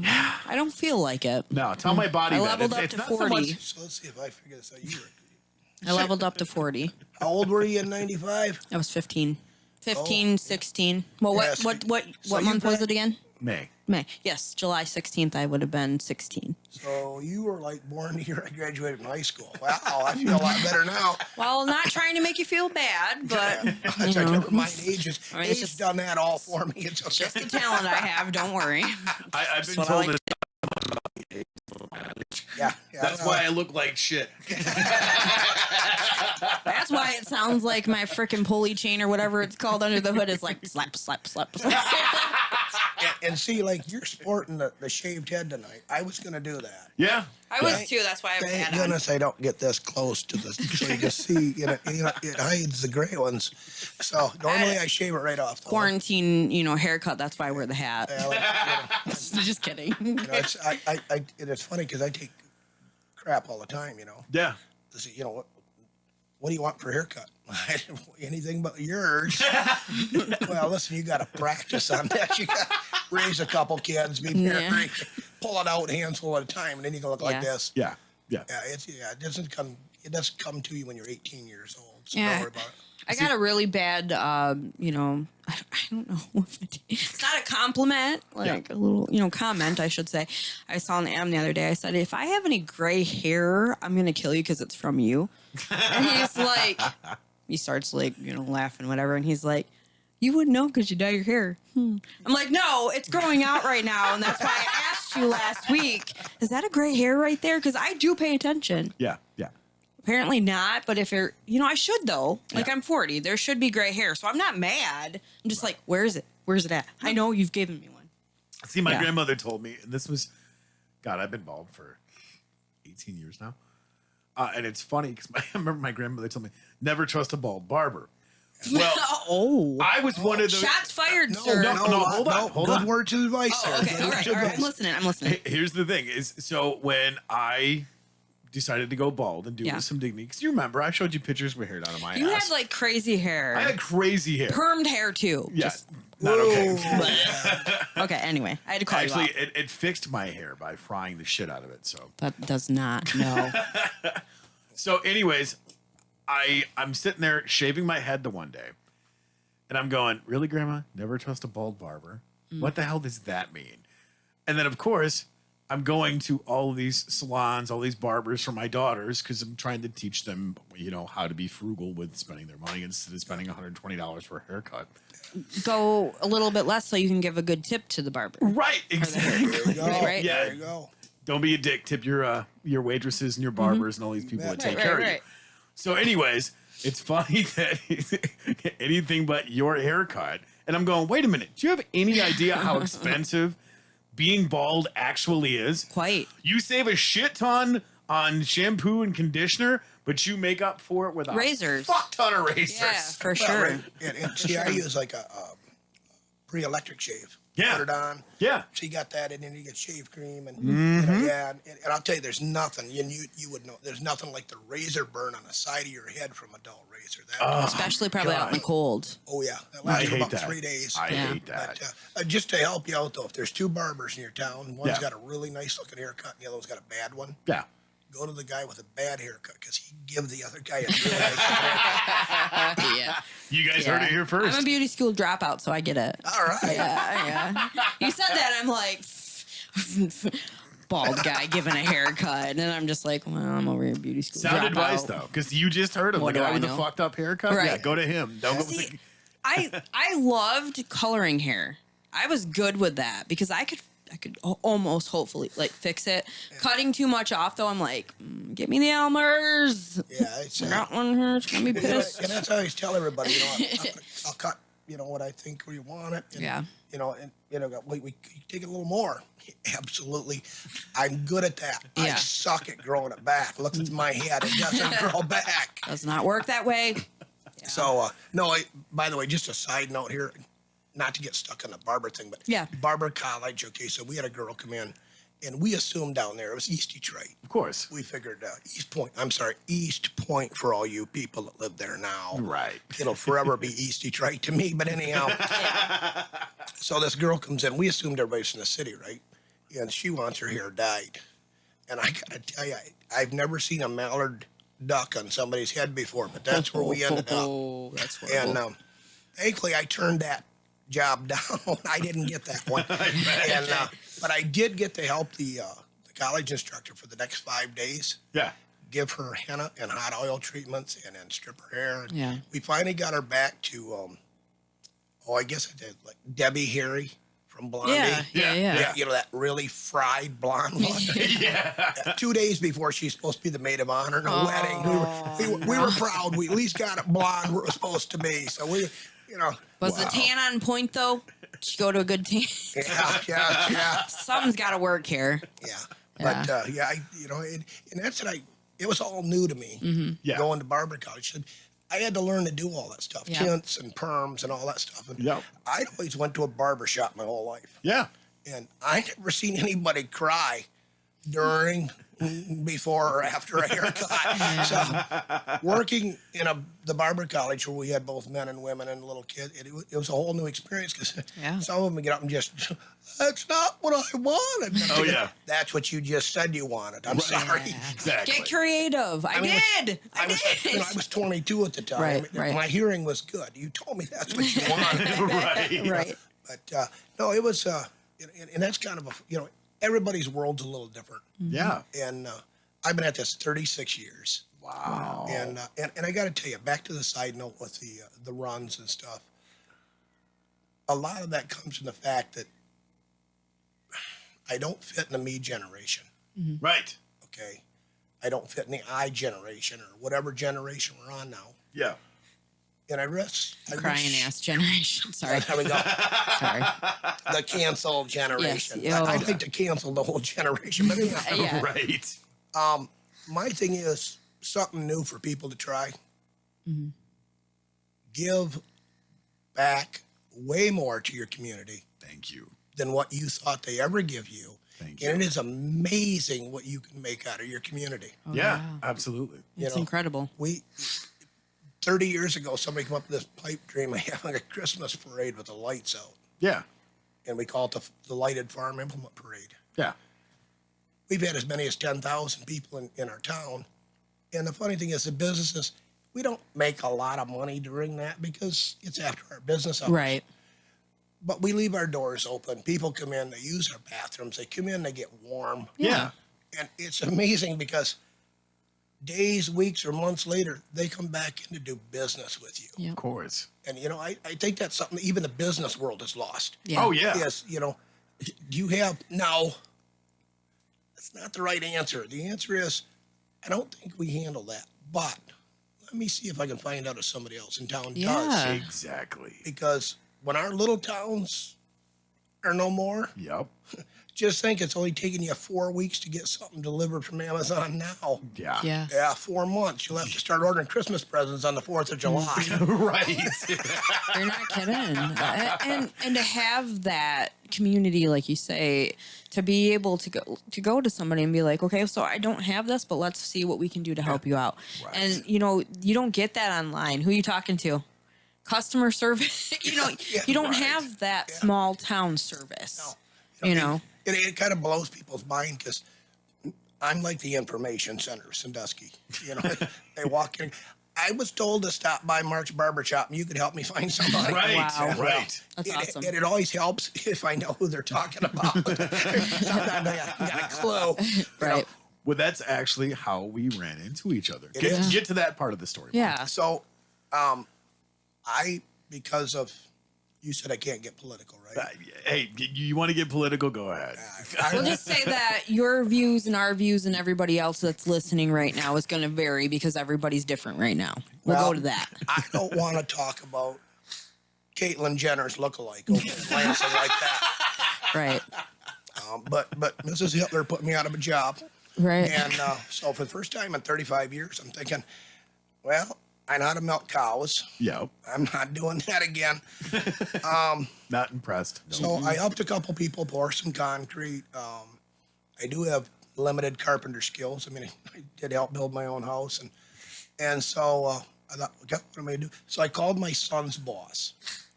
I don't feel like it. No, tell my body I that. leveled It's- up it's to not so 40. much- So let's see if I figure this out. You were, I leveled up to 40. how old were you in 95? I was 15. 15, Oh. 16. Well, Yeah, so what you month was grad- it again? May. May. Yes, July 16th, I would have been 16. So you were like born the year I graduated from high school. Wow, I feel a lot better now. Well, not trying to make you feel bad, but It's you like, know, never mind ages. I mean, Age it's just- done that all for me. It's okay. just the talent I have. Don't worry. I've been what I told like that Yeah, that's why I look like shit. That's why it sounds like my freaking pulley chain or whatever it's called under the hood is like slap, slap, slap, slap. And see, like you're sporting the shaved head tonight. I was gonna do that. Yeah. I was too. That's why I have a Thank hat on. goodness I don't get this close to the so you can see. It hides the gray ones. So normally I shave it right off. The Quarantine, haircut. That's why I wear the hat. Yeah, like, Just kidding. it's funny because I take crap all the time, you know. Yeah. You know, what do you want for a haircut? Anything but yours. Well, listen, you got to practice on that. You got to raise a couple kids, be married, pull it out handful at a time, and then you can look like this. Yeah. Yeah. Yeah, it doesn't come to you when you're 18 years old. So Yeah. don't worry about it. I got a really bad, you know, I don't know. It's not a compliment, like a little, you know, comment, I should say. I saw on the AM the other day, I said, if I have any gray hair, I'm going to kill you because it's from you. And he's like, he starts like, you know, laughing, whatever. And he's like, you wouldn't know because you dye your hair. I'm like, no, it's growing out right now. And that's why I asked you last week, is that a gray hair right there? Because I do pay attention. Yeah. Yeah. Apparently not, but if you're, you know, I should though. Like Yeah. I'm 40, there should be gray hair, so I'm not mad. I'm just like, where is it? Where's it at? I know you've given me one. See, my grandmother told me, and this was, God, I've been bald for 18 years now. And it's funny because I remember my grandmother told me, never trust a bald barber. Well, I was one of those. Shots fired, sir. no, hold on. Good words of advice there. Okay, Good all words right. of advice. I'm listening. Here's the thing: is so when I decided to go bald and do it with some dignity, because you remember I showed you pictures with hair down on my You ass. had like crazy hair. I had crazy hair. Permed hair too. Yeah, Just- not okay. okay, anyway, I had to call Actually, you out. it fixed my hair by frying the shit out of it. So, That does not, no. so anyways, I'm sitting there shaving my head the one day, and I'm going, really, Grandma? Never trust a bald barber. What the hell does that mean? And then, of course, I'm going to all of these salons, all these barbers for my daughters, because I'm trying to teach them, you know, how to be frugal with spending their money instead of spending $120 for a haircut. Go a little bit less so you can give a good tip to the barber. Right, exactly. There you go. Right. Yeah. There you go. Don't be a dick. Tip your waitresses and your barbers and all these people that take care of you. So, anyways, it's funny that anything but your haircut. And I'm going, wait a minute. Do you have any idea how expensive being bald actually is? Quite. You save a shit ton on shampoo and conditioner, but you make up for it with a Razors. fuck ton of razors. Yeah, for Well, sure. right. And see, I use like a pre-electric shave. Yeah. Put it on. Yeah. So you got that, and then you get shave cream, and Mm-hmm. you know, and I'll tell you, there's nothing. You would know. There's nothing like the razor burn on the side of your head from a dull razor. That, Especially probably out in the cold. oh yeah, that I lasts hate about that. 3 days. I Yeah. hate that. But just to help you out though, if there's two barbers in your town, one's Yeah. got a really nice looking haircut, and the other one's got a bad one. Yeah. Go to the guy with a bad haircut because he give the other guy a really nice haircut. Yeah. You guys heard it here first. I'm a beauty school dropout, so I get it. All right. Yeah. You said that, I'm like, bald guy giving a haircut. And then I'm just like, well, I'm over here beauty school Sound dropout. advice though, because you just heard him. What The do guy I with the know? fucked up haircut. Right. Yeah, go to him. Don't go See, with I loved coloring hair. I was good with that because I could almost hopefully like fix it. Cutting too much off though, I'm like, get me the Elmers. Yeah, it's I got one here. It's gonna be you know, pissed. and that's how I always tell everybody. You know, I'll cut. You know what I think where you want it. And, Yeah. You know, and you know, we take it a little more. Absolutely, I'm good at that. I Yeah. suck at growing it back. Look at my head; it doesn't grow back. Does not work that way. So, no. By the way, just a side note here, not to get stuck on the barber thing, but Yeah. Barber College. Okay, so we had a girl come in, and we assumed down there it was East Detroit. Of course. We figured East Point for all you people that live there now. Right. It'll forever be East Detroit to me, but anyhow. So this girl comes in. We assumed everybody's from the city, right? And she wants her hair dyed. And I gotta tell you, I've never seen a mallard duck on somebody's head before, but that's where we ended up. Oh, that's horrible. And thankfully, I turned that job down. I didn't get that one. And, but I did get to help the college instructor for the next 5 days. Yeah. Give her henna and hot oil treatments and then strip her hair. Yeah. We finally got her back to, I guess I did, like Debbie Harry from Blondie. Yeah. Yeah, you know, that really fried blonde look. Yeah. 2 days before she's supposed to be the maid of honor in her wedding. We were proud. We at least got it blonde where it was supposed to be. So we, you know. Was the tan on point though? Did you go to a good tan? Yeah. Something's got to work here. Yeah. But, you know, and that's what it was all new to me. Yeah. Going to barber college. I had to learn to do all that stuff, Yeah. tints and perms and all that stuff. And Yep. I always went to a barber shop my whole life. Yeah. And I never seen anybody cry during, before, or after a haircut. So working in the Barber College where we had both men and women and little kids, it was a whole new experience because some of them would get up and just, that's not what I wanted. Oh, yeah. That's what you just said you wanted. I'm sorry. Exactly. Get creative. I did. I was 22 at the time. Right. My hearing was good. You told me that's what you wanted. Right. But no, it was, and that's kind of everybody's world's a little different. Yeah. And I've been at this 36 years. Wow. And I got to tell you, back to the side note with the runs and stuff. A lot of that comes from the fact that I don't fit in the me generation. Right. Okay. I don't fit in the I generation or whatever generation we're on now. Yeah. And I wish Crying ass generation. Sorry. There we go. Sorry. The cancel generation. Yes. I'd like to cancel the whole generation. But anyhow, Yeah. Right. my thing is something new for people to try. Give back way more to your community Thank you. than what you thought they ever give you. Thank And you. it is amazing what you can make out of your community. Yeah, wow. absolutely. It's incredible. 30 years ago, somebody came up with this pipe dream of having a Christmas parade with the lights out. Yeah. And we call it the Lighted Farm Implement Parade. Yeah. We've had as many as 10,000 people in our town. And the funny thing is, the businesses, we don't make a lot of money during that because it's after our business hours. Right. But we leave our doors open. People come in, they use our bathrooms, they come in, they get warm. Yeah. And it's amazing because days, weeks, or months later, they come back in to do business with you. Yep. Of course. And, I think that's something that even the business world has lost. Yeah. Oh, yeah. Yes, you have, no, that's not the right answer. The answer is, I don't think we handle that. But let me see if I can find out if somebody else in town does. Yeah. Exactly. Because when our little towns are no more, Yep. just think it's only taking you 4 weeks to get something delivered from Amazon now. Yeah. Yeah. Yeah, 4 months. You'll have to start ordering Christmas presents on the 4th of July. Right. You're not kidding. And to have that community, like you say, to be able to go to somebody and be like, okay, so I don't have this, but let's see what we can do to help you out. Right. And you don't get that online. Who are you talking to? Customer service. You don't have that small town service. No. It kind of blows people's mind because I'm like the information center, Sandusky. They walk in. I was told to stop by Mark's Barber Shop and you could help me find somebody. Right. Wow. Right. That's awesome. And it always helps if I know who they're talking about. Sometimes I got a clue. Right. Well, that's actually how we ran into each other. is. Get to that part of the story. Yeah. So, because of, you said I can't get political, right? Hey, you want to get political? Go ahead. We'll just say that your views and our views and everybody else that's listening right now is going to vary because everybody's different right now. We'll go to that. I don't want to talk about Caitlyn Jenner's lookalike over Lansing like that. Right. But Mrs. Hitler put me out of a job. Right. And so for the first time in 35 years, I'm thinking, well, I know how to milk cows. Yep. I'm not doing that again. Not impressed. So I helped a couple people pour some concrete. I do have limited carpenter skills. I mean, I did help build my own house. And so I thought, okay, what am I going to do? So I called my son's boss,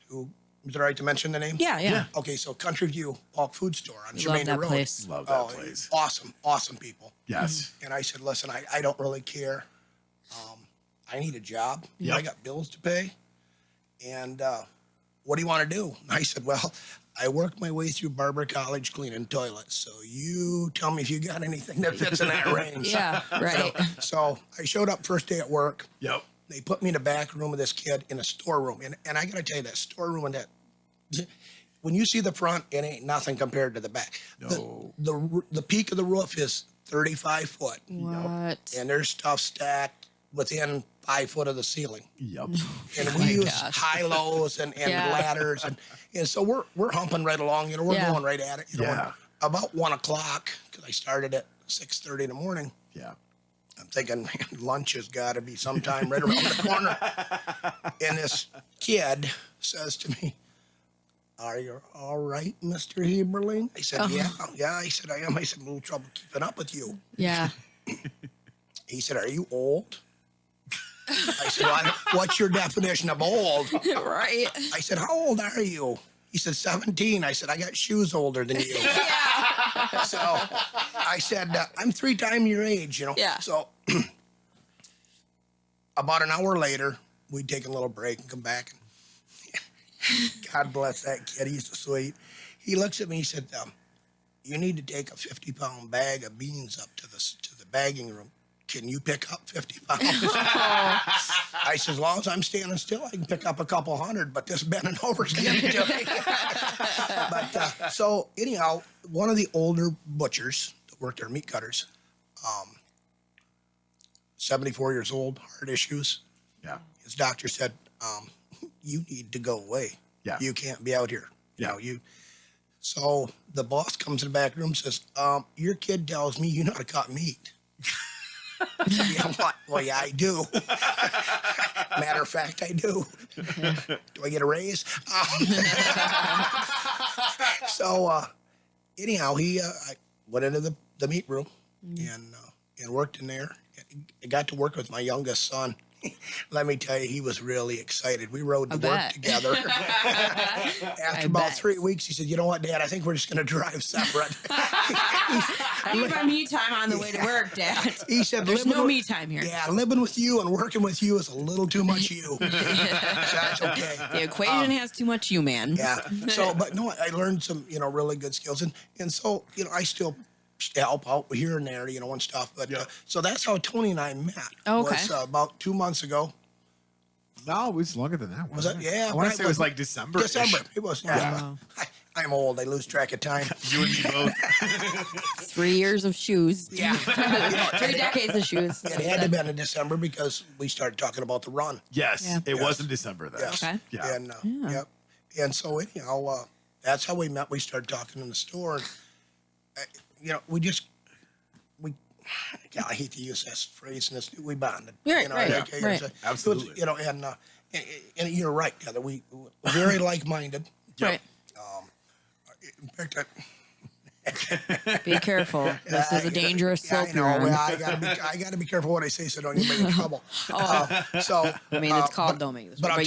who, is it all right to mention the name? Yeah. Okay, so Country View Bulk Food Store on Love Germain that Road. place. Love that place. Awesome people. Yes. And I said, listen, I don't really care. I need a job. Yep. I got bills to pay. And what do you want to do? I said, well, I worked my way through Barber College cleaning toilets. So you tell me if you got anything that fits in that range. Yeah, right. So I showed up first day at work. Yep. They put me in the back room of this kid in a storeroom. And I got to tell you, that storeroom and that, when you see the front, it ain't nothing compared to the back. No. The peak of the roof is 35 foot. What? And there's stuff stacked within 5 foot of the ceiling. Yep. And we use high-lows and ladders. And so we're humping right along. We're going right at it. Yeah. About 1 o'clock, because I started at 6:30 in the morning. Yeah. I'm thinking, man, lunch has got to be sometime right around the corner. And this kid says to me, are you all right, Mr. Heberling? I said, yeah. I said, I am. I said, I'm a little trouble keeping up with you. Yeah. He said, are you old? I said, well, what's your definition of old? Right. I said, how old are you? He said, 17. I said, I got shoes older than you. Yeah. So I said, I'm 3 times your age, you know. Yeah. So about an hour later, we'd take a little break and come back. And God bless that kid. He's so sweet. He looks at me. He said, you need to take a 50-pound bag of beans up to the bagging room. Can you pick up 50 pounds? I said, as long as I'm standing still, I can pick up a couple hundred, but this bending over's getting to me. But so anyhow, one of the older butchers that worked there, meat cutters, 74 years old, heart issues. Yeah. His doctor said, you need to go away. Yeah. You can't be out here. Yeah. So the boss comes in the back room and says, your kid tells me you know how to cut meat. Yeah, what? Well, yeah, I do. Matter of fact, I do. Do I get a raise? So anyhow, I went into the meat room and worked in there. I got to work with my youngest son. Let me tell you, he was really excited. We rode to work together. After about 3 weeks, he said, you know what, Dad, I think we're just going to drive separate. I need my me time on the way to work, Dad. He said, there's no me time here. Yeah, living with you and working with you is a little too much you. So that's okay. The equation has too much you, man. Yeah. So, but no, I learned some, really good skills. And so, I still help out here and there, and stuff. But so that's how Tony and I met. Oh, okay. Was about 2 months ago. No, it was longer than that. Was it? Yeah. I want to say it was like December. December. It was. Yeah. Wow. I'm old. I lose track of time. You and me both. 3 years of shoes. Yeah. 3 decades of shoes. It had to have been in December because we started talking about the run. Yes, Yeah. it was in December then. Yes. Okay. Yeah. And yep. And so anyhow, that's how we met. We started talking in the store. I hate to use this phrase, and we bonded. Right, right. Absolutely. And you're right, Heather. We were very like-minded. Right. In fact, Be careful. This is a dangerous slope. I know. Well, I gotta be careful what I say so I don't get in trouble. So I mean, it's called don't make this. But I'll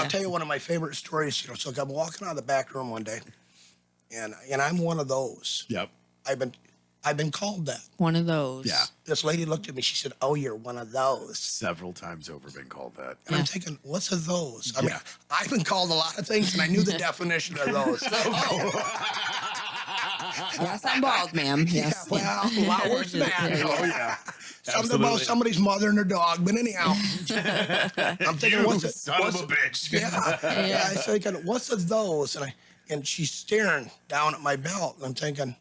tell you one of my favorite stories. So I'm walking out of the back room one day, and I'm one of those. Yep. I've been called that. One of those. Yeah. This lady looked at me. She said, "Oh, you're one of those." Several times over been called that. And I'm thinking, what's a those? I mean, I've been called a lot of things, and I knew the definition of those. Yes, I'm bald, ma'am. Yes. Yeah, well, a lot worse than that. Oh, yeah. Something about somebody's mother and her dog. But anyhow, I'm thinking, You what's son of a bitch. Yeah. I was thinking, what's a those? And she's staring down at my belt, and I'm thinking,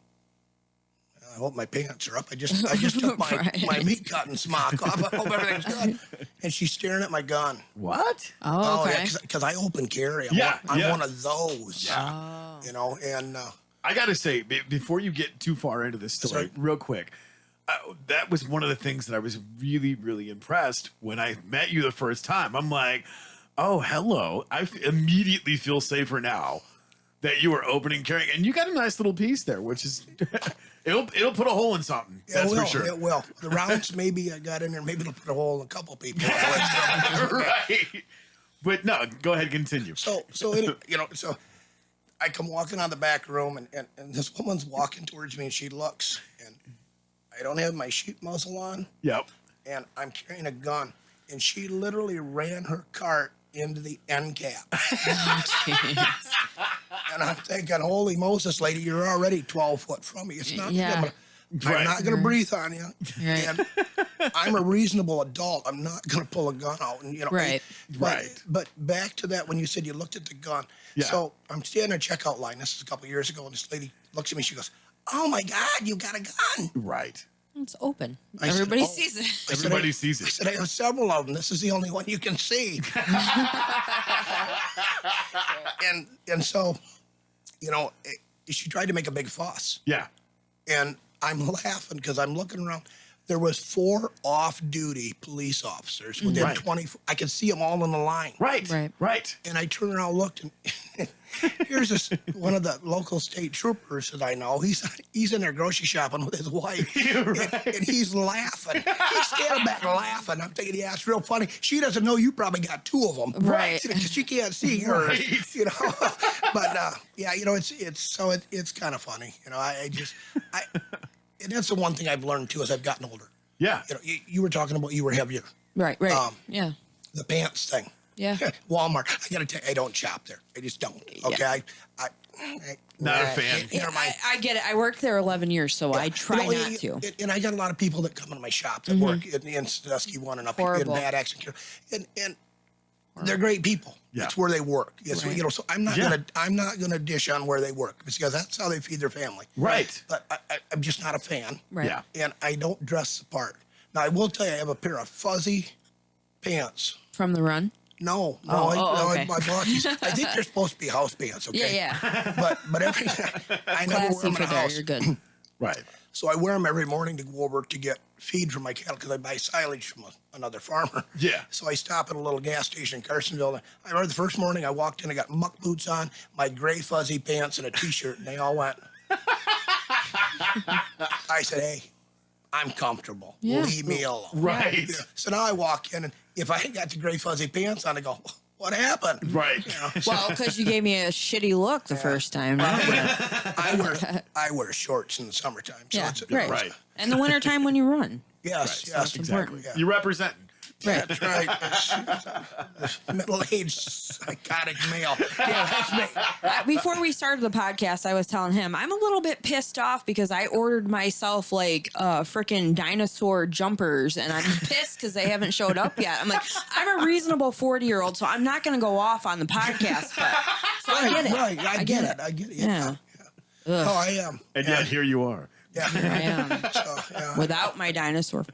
I hope my pants are up. I just took my meat cutting smock off. I hope everything's good. And she's staring at my gun. What? Oh, okay. Because I open carry. I'm one of those. Oh. And I got to say, before you get too far into this story, Sorry. real quick, that was one of the things that I was really, really impressed when I met you the first time. I'm like, oh, hello. I immediately feel safer now that you were opening carrying. And you got a nice little piece there, which is... It'll put a hole in something. That's for sure. It will. The rounds maybe I got in there. Maybe it'll put a hole in a couple people. Right. But no, go ahead, continue. So I come walking out of the back room, and this woman's walking towards me, and she looks, and I don't have my sheet muzzle on. Yep. And I'm carrying a gun, and she literally ran her cart into the end cap. And I'm thinking, holy Moses, lady, you're already 12 foot from me. It's not. I'm not going to breathe on you. Right. And I'm a reasonable adult. I'm not going to pull a gun out. And, Right. But back to that when you said you looked at the gun. Yeah. So I'm standing in a checkout line. This is a couple of years ago, and this lady looks at me. She goes, "Oh my God, you got a gun!" Right. It's open. I said, Everybody "Oh." sees it. Everybody sees I it. said, "I have several of them. This is the only one you can see." and so, she tried to make a big fuss. Yeah. And I'm laughing because I'm looking around. there was 4 off-duty police officers within Right. 20. I could see them all in the line. Right. Right. Right. And I turned around and looked, and here's this one of the local state troopers that I know. He's in there grocery shopping with his wife, and he's laughing. He's standing back laughing. I'm thinking, yeah, it's real funny. She doesn't know you probably got 2 of them, Right. Because she can't see her, Right. you know. But yeah, you know, it's kind of funny, you know. And that's the one thing I've learned too as I've gotten older. Yeah. You know, you were talking about you were heavier. Right. Yeah. The pants thing. Yeah. Walmart. I gotta tell you, I don't shop there. I just don't. Okay. I Not a fan. You know, I get it. I worked there 11 years, so I try you know, not to. And I got a lot of people that come into my shop that work in Sandusky One and up in Horrible. Bad Axe and they're great people. Yeah. It's where they work. It's Right. you know. So I'm not gonna dish on where they work because that's how they feed their family. Right. But I'm just not a fan. Right. Yeah. And I don't dress the part. Now I will tell you, I have a pair of fuzzy pants. From the run. No, okay. my boss. I think they're supposed to be house pants. Okay. Yeah. But every I never wear Classy them in for the there. house. You're good. Right. So I wear them every morning to go over to get feed for my cattle because I buy silage from another farmer. Yeah. So I stop at a little gas station in Carsonville. I remember the first morning I walked in, I got muck boots on, my gray fuzzy pants, and a T-shirt, and they all went. I said, "Hey, I'm comfortable. Yeah. Leave me alone." Right. Yeah. So now I walk in, and if I ain't got the gray fuzzy pants on, I go, "What happened?" Right. You know? Well, because you gave me a shitty look the first time. I wear shorts in the summertime. So Yeah, it's, right. Right. And the wintertime when you run. Yes, Right. yes, That's exactly. important. Yeah. You representing. Right. That's right. It's middle-aged psychotic male. Yeah, that's me. Before we started the podcast, I was telling him I'm a little bit pissed off because I ordered myself like freaking dinosaur jumpers, and I'm pissed because they haven't showed up yet. I'm like, I'm a reasonable 40-year-old, so I'm not going to go off on the podcast. But, so I get it. Right, I get it. Yeah. Oh, I am. And yet here you are. Yeah. I am So, yeah. without my dinosaur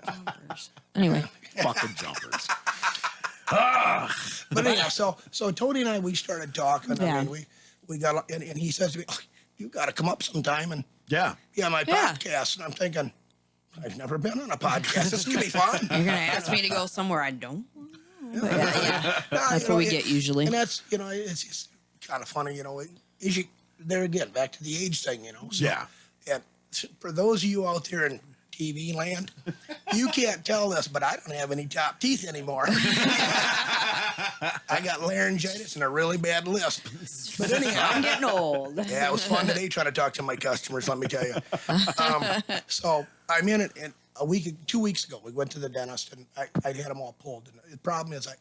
jumpers. Anyway, Fucking jumpers. But anyhow, so Tony and I, we started talking. Yeah. I mean, we got, and he says to me, "Oh, you got to come up sometime and Yeah. be on my Yeah. podcast." And I'm thinking, I've never been on a podcast. This could be fun. you're going to ask me to go somewhere I don't. But yeah. No, That's you what know, we get usually. And that's, you know, it's just kind of funny, you know. Is you there again, back to the age thing, you know. So, Yeah. And for those of you out there in TV land, you can't tell this, but I don't have any top teeth anymore. I got laryngitis and a really bad lisp. But anyhow, I'm getting old. yeah, it was fun today trying to talk to my customers, let me tell you. So I'm in it, and 2 weeks ago, we went to the dentist, and I had them all pulled. And the problem is, I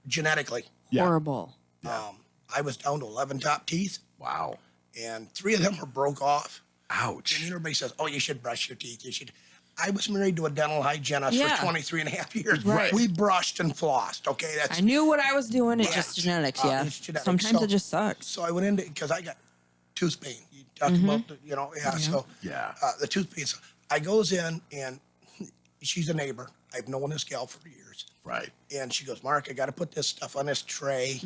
genetically, Yeah. Horrible. I was down to 11 top teeth, Wow. and 3 of them were broke off. Ouch. And everybody says, "Oh, you should brush your teeth. You should." I was married to a dental hygienist Yeah. for 23 and a half years. Right. We brushed and flossed. Okay, that's I knew what I was doing. It's Yeah. just genetics, yeah. It's genetics. Sometimes So- it just sucks. so I went into because I got tooth pain. You talked about the, you know, yeah. So Yeah. the tooth pain. So I goes in, and she's a neighbor. I've known this gal for years. Right. And she goes, "Mark, I got to put this stuff on this tray.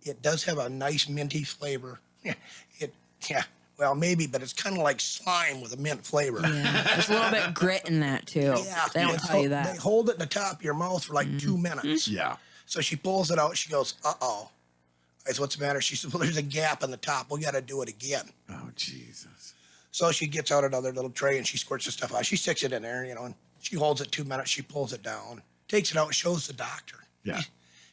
It does have a nice minty flavor. Yeah, well, maybe, but it's kind of like slime with a mint flavor." Yeah. There's a little bit grit in that too. Yeah, They don't and tell you so that. They hold it in the top of your mouth for like 2 minutes. Yeah. So she pulls it out. She goes, "Uh-oh." I said, "What's the matter?" She said, "Well, there's a gap in the top. We got to do it again." Oh, Jesus. So she gets out another little tray and she squirts the stuff out. She sticks it in there, you know, and she holds it 2 minutes. She pulls it down, takes it out, shows the doctor. Yeah.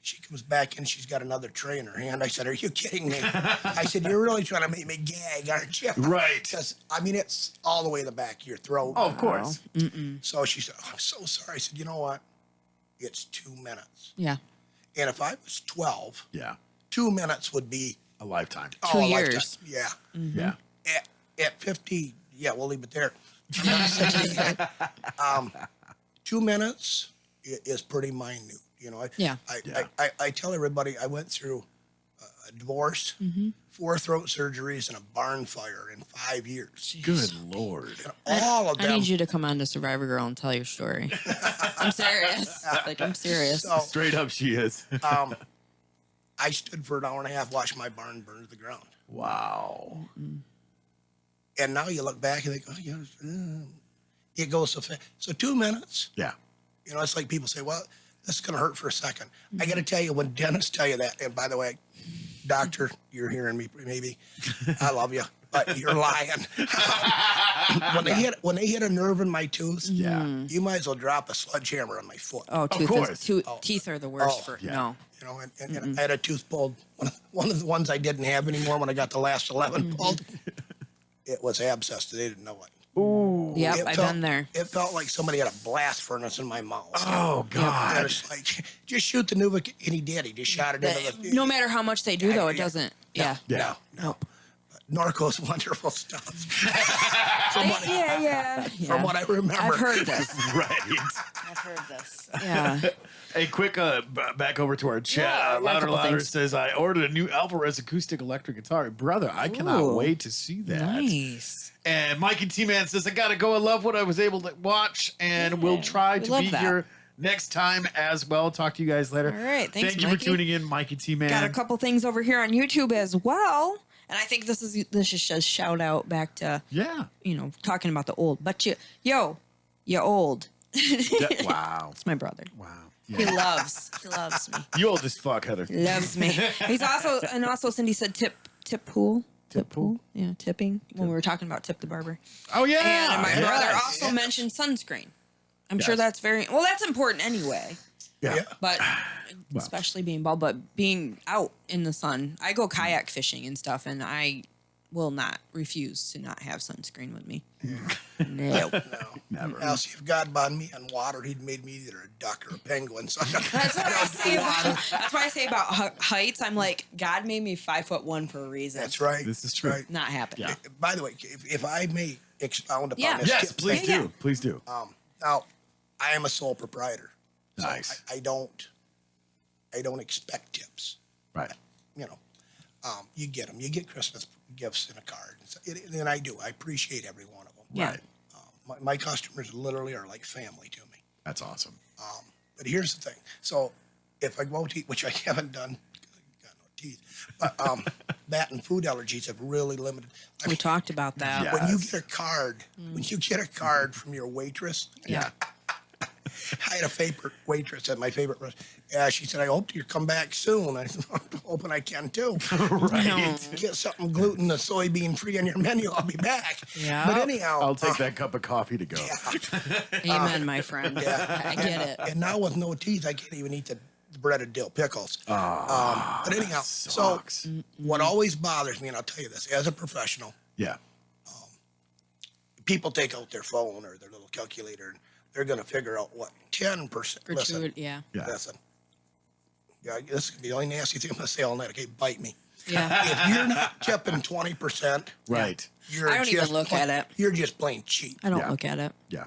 She comes back in. She's got another tray in her hand. I said, "Are you kidding me?" I said, "You're really trying to make me gag, aren't you?" Right. Because, I mean, it's all the way in the back of your throat. Oh, of course. So she said, "Oh, I'm so sorry." I said, "You know what? It's 2 minutes. Yeah. And if I was 12, Yeah. 2 minutes would be A lifetime. Two a lifetime. years. Yeah. Yeah. At 50, yeah, we'll leave it there. I'm not 60 yet. 2 minutes is pretty minute. You know, Yeah. I tell everybody I went through a divorce, 4 throat surgeries, and a barn fire in 5 years. Good Lord. And all of I them. need you to come on to Survivor Girl and tell your story. I'm serious. Like, I'm serious. So, Straight up, she is. I stood for an hour and a half watching my barn burn to the ground. Wow. And now you look back and think, "Oh, yeah, it goes so fast. So 2 minutes, Yeah. you know, it's like people say, well, this is going to hurt for a second. I got to tell you, when dentists tell you that, and by the way, doctor, you're hearing me, maybe, I love you, but you're lying. when they hit a nerve in my tooth, you might as well drop a sledgehammer on my foot. Oh, course. teeth are the worst Oh, for yeah. no. You know, and I had a tooth pulled. One of the ones I didn't have anymore when I got the last 11 pulled, it was abscessed. They didn't know it. Ooh. Yep, It I've felt- been there. It felt like somebody had a blast furnace in my mouth. Oh, God. And it's like, just shoot the Nuva, and he did. He just shot it into the. No matter how much they do, though, it Yeah. doesn't. Yeah. Yeah. No. Norco's wonderful stuff. Yeah. From what I remember. I've heard this. Right. I've heard this. Yeah. Hey, quick, back over to our chat. Yeah, I got a Louder couple Louder things. says, I ordered a new Alvarez acoustic electric guitar. Brother, I cannot Ooh. wait to see that. Nice. And Mikey T-Man says, I got to go. I love what I was able to watch, and we'll try we to love be that. here next time as well. Talk to you guys later. All right, thanks, Thank you for Mikey. tuning in, Mikey T-Man. Got a couple things over here on YouTube as well. And I think this is just a shout out back to, Yeah. talking about the old. But you old. Wow. It's my brother. Wow. He Yeah. loves me. You old as fuck, Heather. Loves me. He's also Cindy said tip pool. Tip pool? Yeah, tipping. When we were talking about Tip the Barber. Oh, yeah. And my Yes. brother also mentioned sunscreen. I'm sure Yes. that's that's important anyway. Yeah. Yeah. But especially being bald, but being out in the sun. I go kayak fishing and stuff, and I will not refuse to not have sunscreen with me. No. Never. Now, see, if God brought me on water, he'd made me either a duck or a penguin. So That's what I say. That's what I say about heights. I'm like, God made me 5'1" for a reason. That's right. This is That's true. Right. Not happening. Yeah. By the way, if I may expound upon Yeah. this. Yes, tip please thing. do. Yeah. Please do. Now, I am a sole proprietor. So Nice. I don't expect tips. Right. You know, you get them. You get Christmas gifts in a card. And I do. I appreciate every one of them. Yeah. Right. My customers literally are like family to me. That's awesome. But here's the thing. So if I go to eat, which I haven't done, got no teeth, but that and food allergies have really limited. I We mean, talked about that. Yeah. when you Yes. get a card, when you get a card from your waitress, Yeah. I had a favorite waitress at my favorite restaurant. She said, I hope you come back soon. I said, I'm hoping I can too. Right. Get something gluten and soybean free on your menu. I'll be back. Yeah. But anyhow, I'll take that cup of coffee to go. Amen, my friend. Yeah. I get it. And now with no teeth, I can't even eat the breaded dill pickles. But anyhow, so sucks. what always bothers me, and I'll tell you this, as a professional, Yeah. people take out their phone or their little calculator and they're going to figure out what 10%. Listen, Gratuity, yeah. Yeah. listen. Yeah, this is the only nasty thing I'm going to say all night. Okay, bite me. Yeah. If you're not tipping 20%, Right. you're I don't even just look at it. You're just plain cheap. I don't Yeah. look at it. Yeah.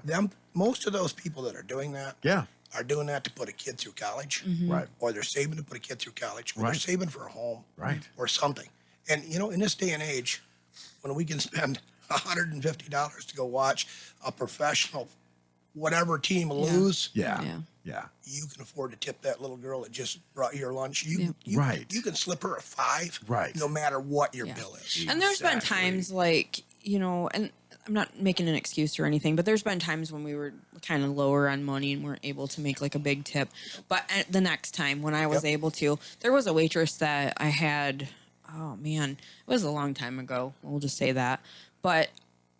Most of those people that are doing that Yeah. are doing that to put a kid through college, Right. or they're saving to put a kid through college, or Right. they're saving for a home, Right. or something. And in this day and age, when we can spend $150 to go watch a professional, whatever team lose, Yeah. Yeah. Yeah. you can afford to tip that little girl that just brought you your lunch. Right. You can slip her a $5, Right. no matter what your Yeah. bill is. And there's been Exactly. times like, and I'm not making an excuse or anything, but there's been times when we were kind of lower on money and weren't able to make like a big tip. But the next time when I was Yep. able to, there was a waitress that I had, oh man, it was a long time ago. We'll just say that. But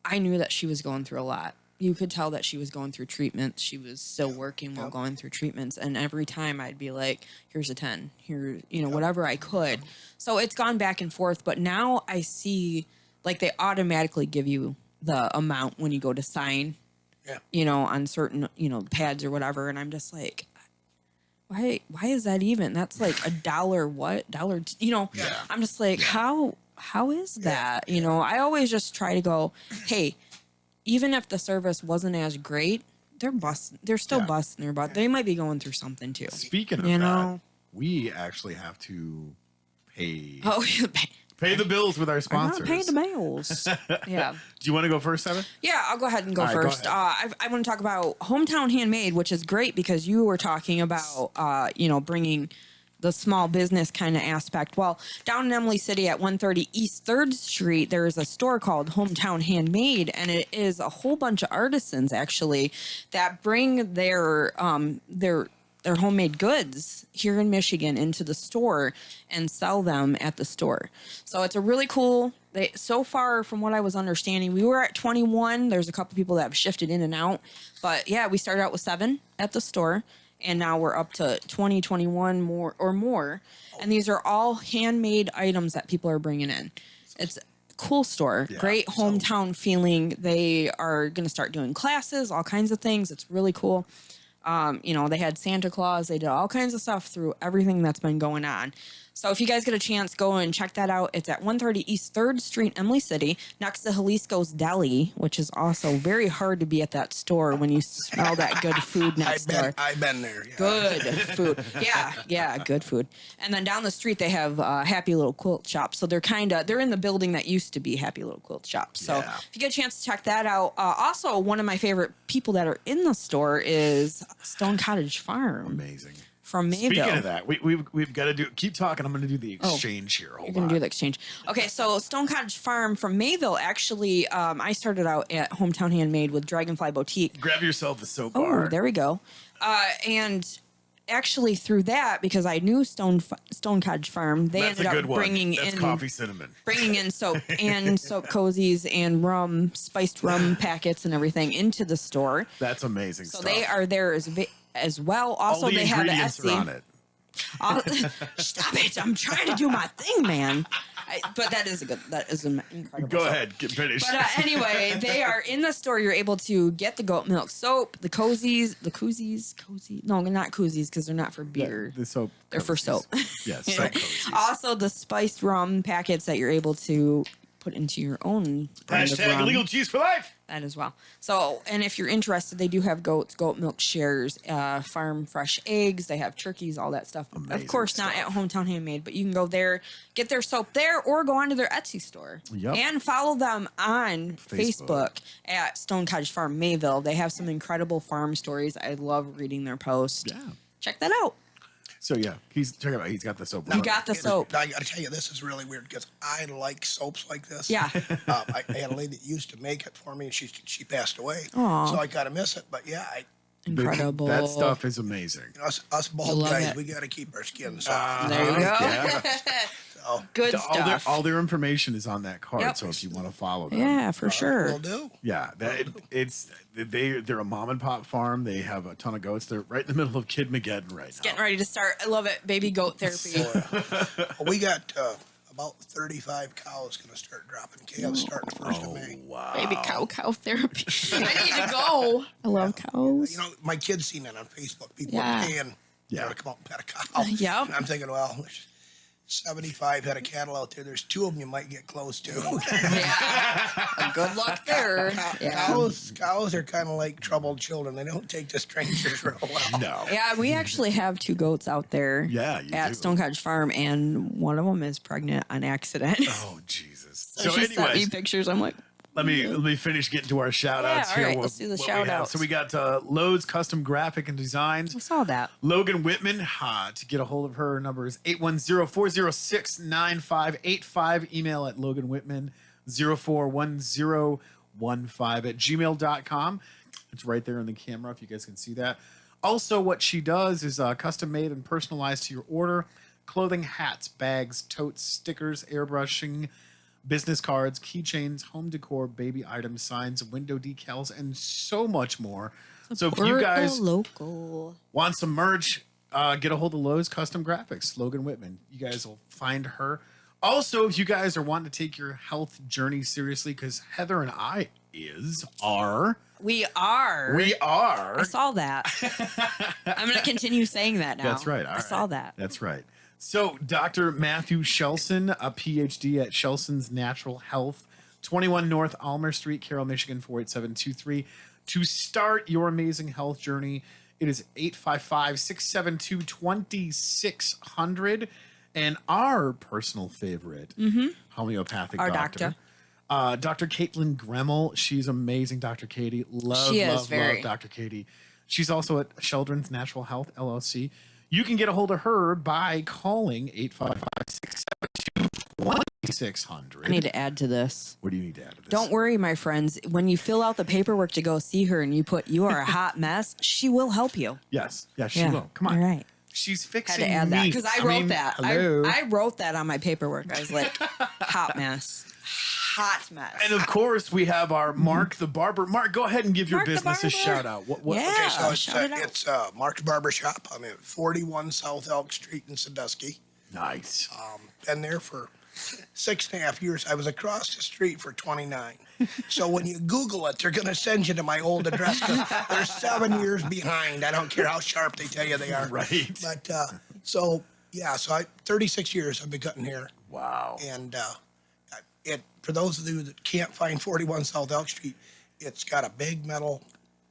I knew that she was going through a lot. You could tell that she was going through treatments. She was still working while going through treatments. And every time I'd be like, here's a 10, here, whatever I could. So it's gone back and forth. But now I see like they automatically give you the amount when you go to sign, Yeah. on certain, pads or whatever. And I'm just like, why is that even? That's like $1, what? $1, Yeah. I'm just like, how is that? I always just try to go, hey, even if the service wasn't as great, they're still Yeah. busting their butt. They might be going through something too. Speaking of You that, know? we actually have to pay Oh, pay the bills with our I'm not sponsors. paying the bills. Yeah. Do you want to go first, Heather? Yeah, I'll go ahead and go All right, go first. ahead. I want to talk about Hometown Handmade, which is great because you were talking about, bringing the small business kind of aspect. Well, down in Emily City at 130 East 3rd Street, there is a store called Hometown Handmade, and it is a whole bunch of artisans actually that bring their homemade goods here in Michigan into the store and sell them at the store. So it's a really cool. So far, from what I was understanding, we were at 21. There's a couple people that have shifted in and out, but yeah, we started out with 7 at the store. And now we're up to 20, 21 more. And these are all handmade items that people are bringing in. It's a cool store. Yeah. Great hometown feeling. They are going to start doing classes, all kinds of things. It's really cool. They had Santa Claus. They did all kinds of stuff through everything that's been going on. So if you guys get a chance, go and check that out. It's at 130 East 3rd Street, Emily City, next to Jalisco's Deli, which is also very hard to be at that store when you smell that good food next door. I've been there. Yeah. Good food. Yeah, good food. And then down the street, they have Happy Little Quilt Shop. So they're in the building that used to be Happy Little Quilt Shop. So if you get a chance to check that out. Also, one of my favorite people that are in the store is Stone Cottage Farm. Amazing. From Mayville. Speaking of that, we've got to keep talking. I'm going to do the exchange here. You're going to do the exchange. Okay, so Stone Cottage Farm from Mayville, actually, I started out at Hometown Handmade with Dragonfly Boutique. Grab yourself a soap bar. Oh, there we go. And actually through that, because I knew Stone Cottage Farm, they That's ended a good up one. bringing That's in coffee cinnamon. Bringing in soap and soap cozies and rum, spiced rum packets and everything into the store. That's amazing So stuff. they are there as well. Also, All the they have the ingredients are on Etsy. it. Stop it! I'm trying to do my thing, man. But that is an incredible. Go soap. ahead, get finished. But anyway, they are in the store. You're able to get the goat milk soap, the koozies. No, not koozies because they're not for beer. The soap. They're for soap. Yes, soap cozies. Also, the spiced rum packets that you're able to put into your own brand of Hashtag rum. illegal cheese for life. That as well. So, and if you're interested, they do have goat milk shares, farm fresh eggs. They have turkeys, all that stuff. Amazing of course, not at Hometown Handmade, but you can go there, get their soap there, or go onto their Etsy store. Yep. And follow them on Facebook at Stone Cottage Farm Mayville. They have some incredible farm stories. I love reading their posts. Yeah. Check that out. So yeah, he's got the soap. You got the soap. I got to tell you, this is really weird because I like soaps like this. Yeah. I had a lady that used to make it for me, and she passed away. Aw. So I kind of miss it. But yeah, Incredible. That stuff is amazing. us bald love guys, it. we got to keep our skin soft. There you go. Yeah. So, Good all stuff. their information is on that card. Yep. So if you want to follow them, Yeah, for sure. will do. yeah, they're a mom and pop farm. They have a ton of goats. They're right in the middle of Kidmageddon right now. Getting ready to start. I love it. Baby goat therapy. We got about 35 cows going to start dropping calves starting the 1st of May. Wow. Baby cow therapy. I need to go. I love cows. You know, my kids seen that on Facebook. People Yeah. are paying to come out and pet a cow. Yep. And I'm thinking, well, there's 75 head of cattle out there. There's 2 of them you might get close to. Yeah. Good luck there. Yeah. Cows are kind of like troubled children. They don't take to strangers real well. No. Yeah, we actually have 2 goats out there. Yeah, you at do. Stone Cottage Farm, and one of them is pregnant on accident. Oh Jesus. So she sent me anyways, pictures. I'm like, let me finish getting to our shout outs Yeah, here. all right, let's do the what we shout have. outs. So we got Lowe's Custom Graphic and Designs. I saw that. Logan Whitman, to get a hold of her, number is 810-406-9585. Email at loganwhitman041015 at gmail.com. It's right there in the camera if you guys can see that. Also, what she does is custom made and personalized to your order. Clothing, hats, bags, totes, stickers, airbrushing, business cards, keychains, home decor, baby items, signs, window decals, and so much more. So if you guys local. want some merch, get a hold of Lowe's Custom Graphics, Logan Whitman. You guys will find her. Also, if you guys are wanting to take your health journey seriously, because Heather and I are. We are. I saw that. I'm going to continue saying that now. That's right. I saw that. That's right. So, Dr. Matthew Shelson, a PhD at Shelson's Natural Health, 21 North Almer Street, Carroll, Michigan, 48723. To start your amazing health journey, it is 855-672-2600. And our personal favorite, homeopathic Our doctor. Dr. Caitlin Gremmel. She's amazing, Dr. Katie. Love Dr. Katie. She's also at Sheldon's Natural Health, LLC. You can get a hold of her by calling 855-672-1600. I need to add to this. What do you need to add to this? Don't worry, my friends. When you fill out the paperwork to go see her and you put "you are a hot mess," she will help you. Yes, she will. Come on. All right. She's Had fixing to add that me. because I wrote that. Hello. I wrote that on my paperwork. I was like, hot mess. Hot mess. And of course, we have our Mark the Barber. Mark, go ahead and give your Mark the business a Barber. shout out. What? Yeah. Okay, so shout it out. it's Mark's Barber Shop. I'm at 41 South Elk Street in Sandusky. Nice. Been there for 6.5 years. I was across the street for 29. So when you Google it, they're going to send you to my old address because they're 7 years behind. I don't care how sharp they tell you they are. Right. But so 36 years I've been cutting hair. Wow. And for those of you that can't find 41 South Elk Street, it's got a big metal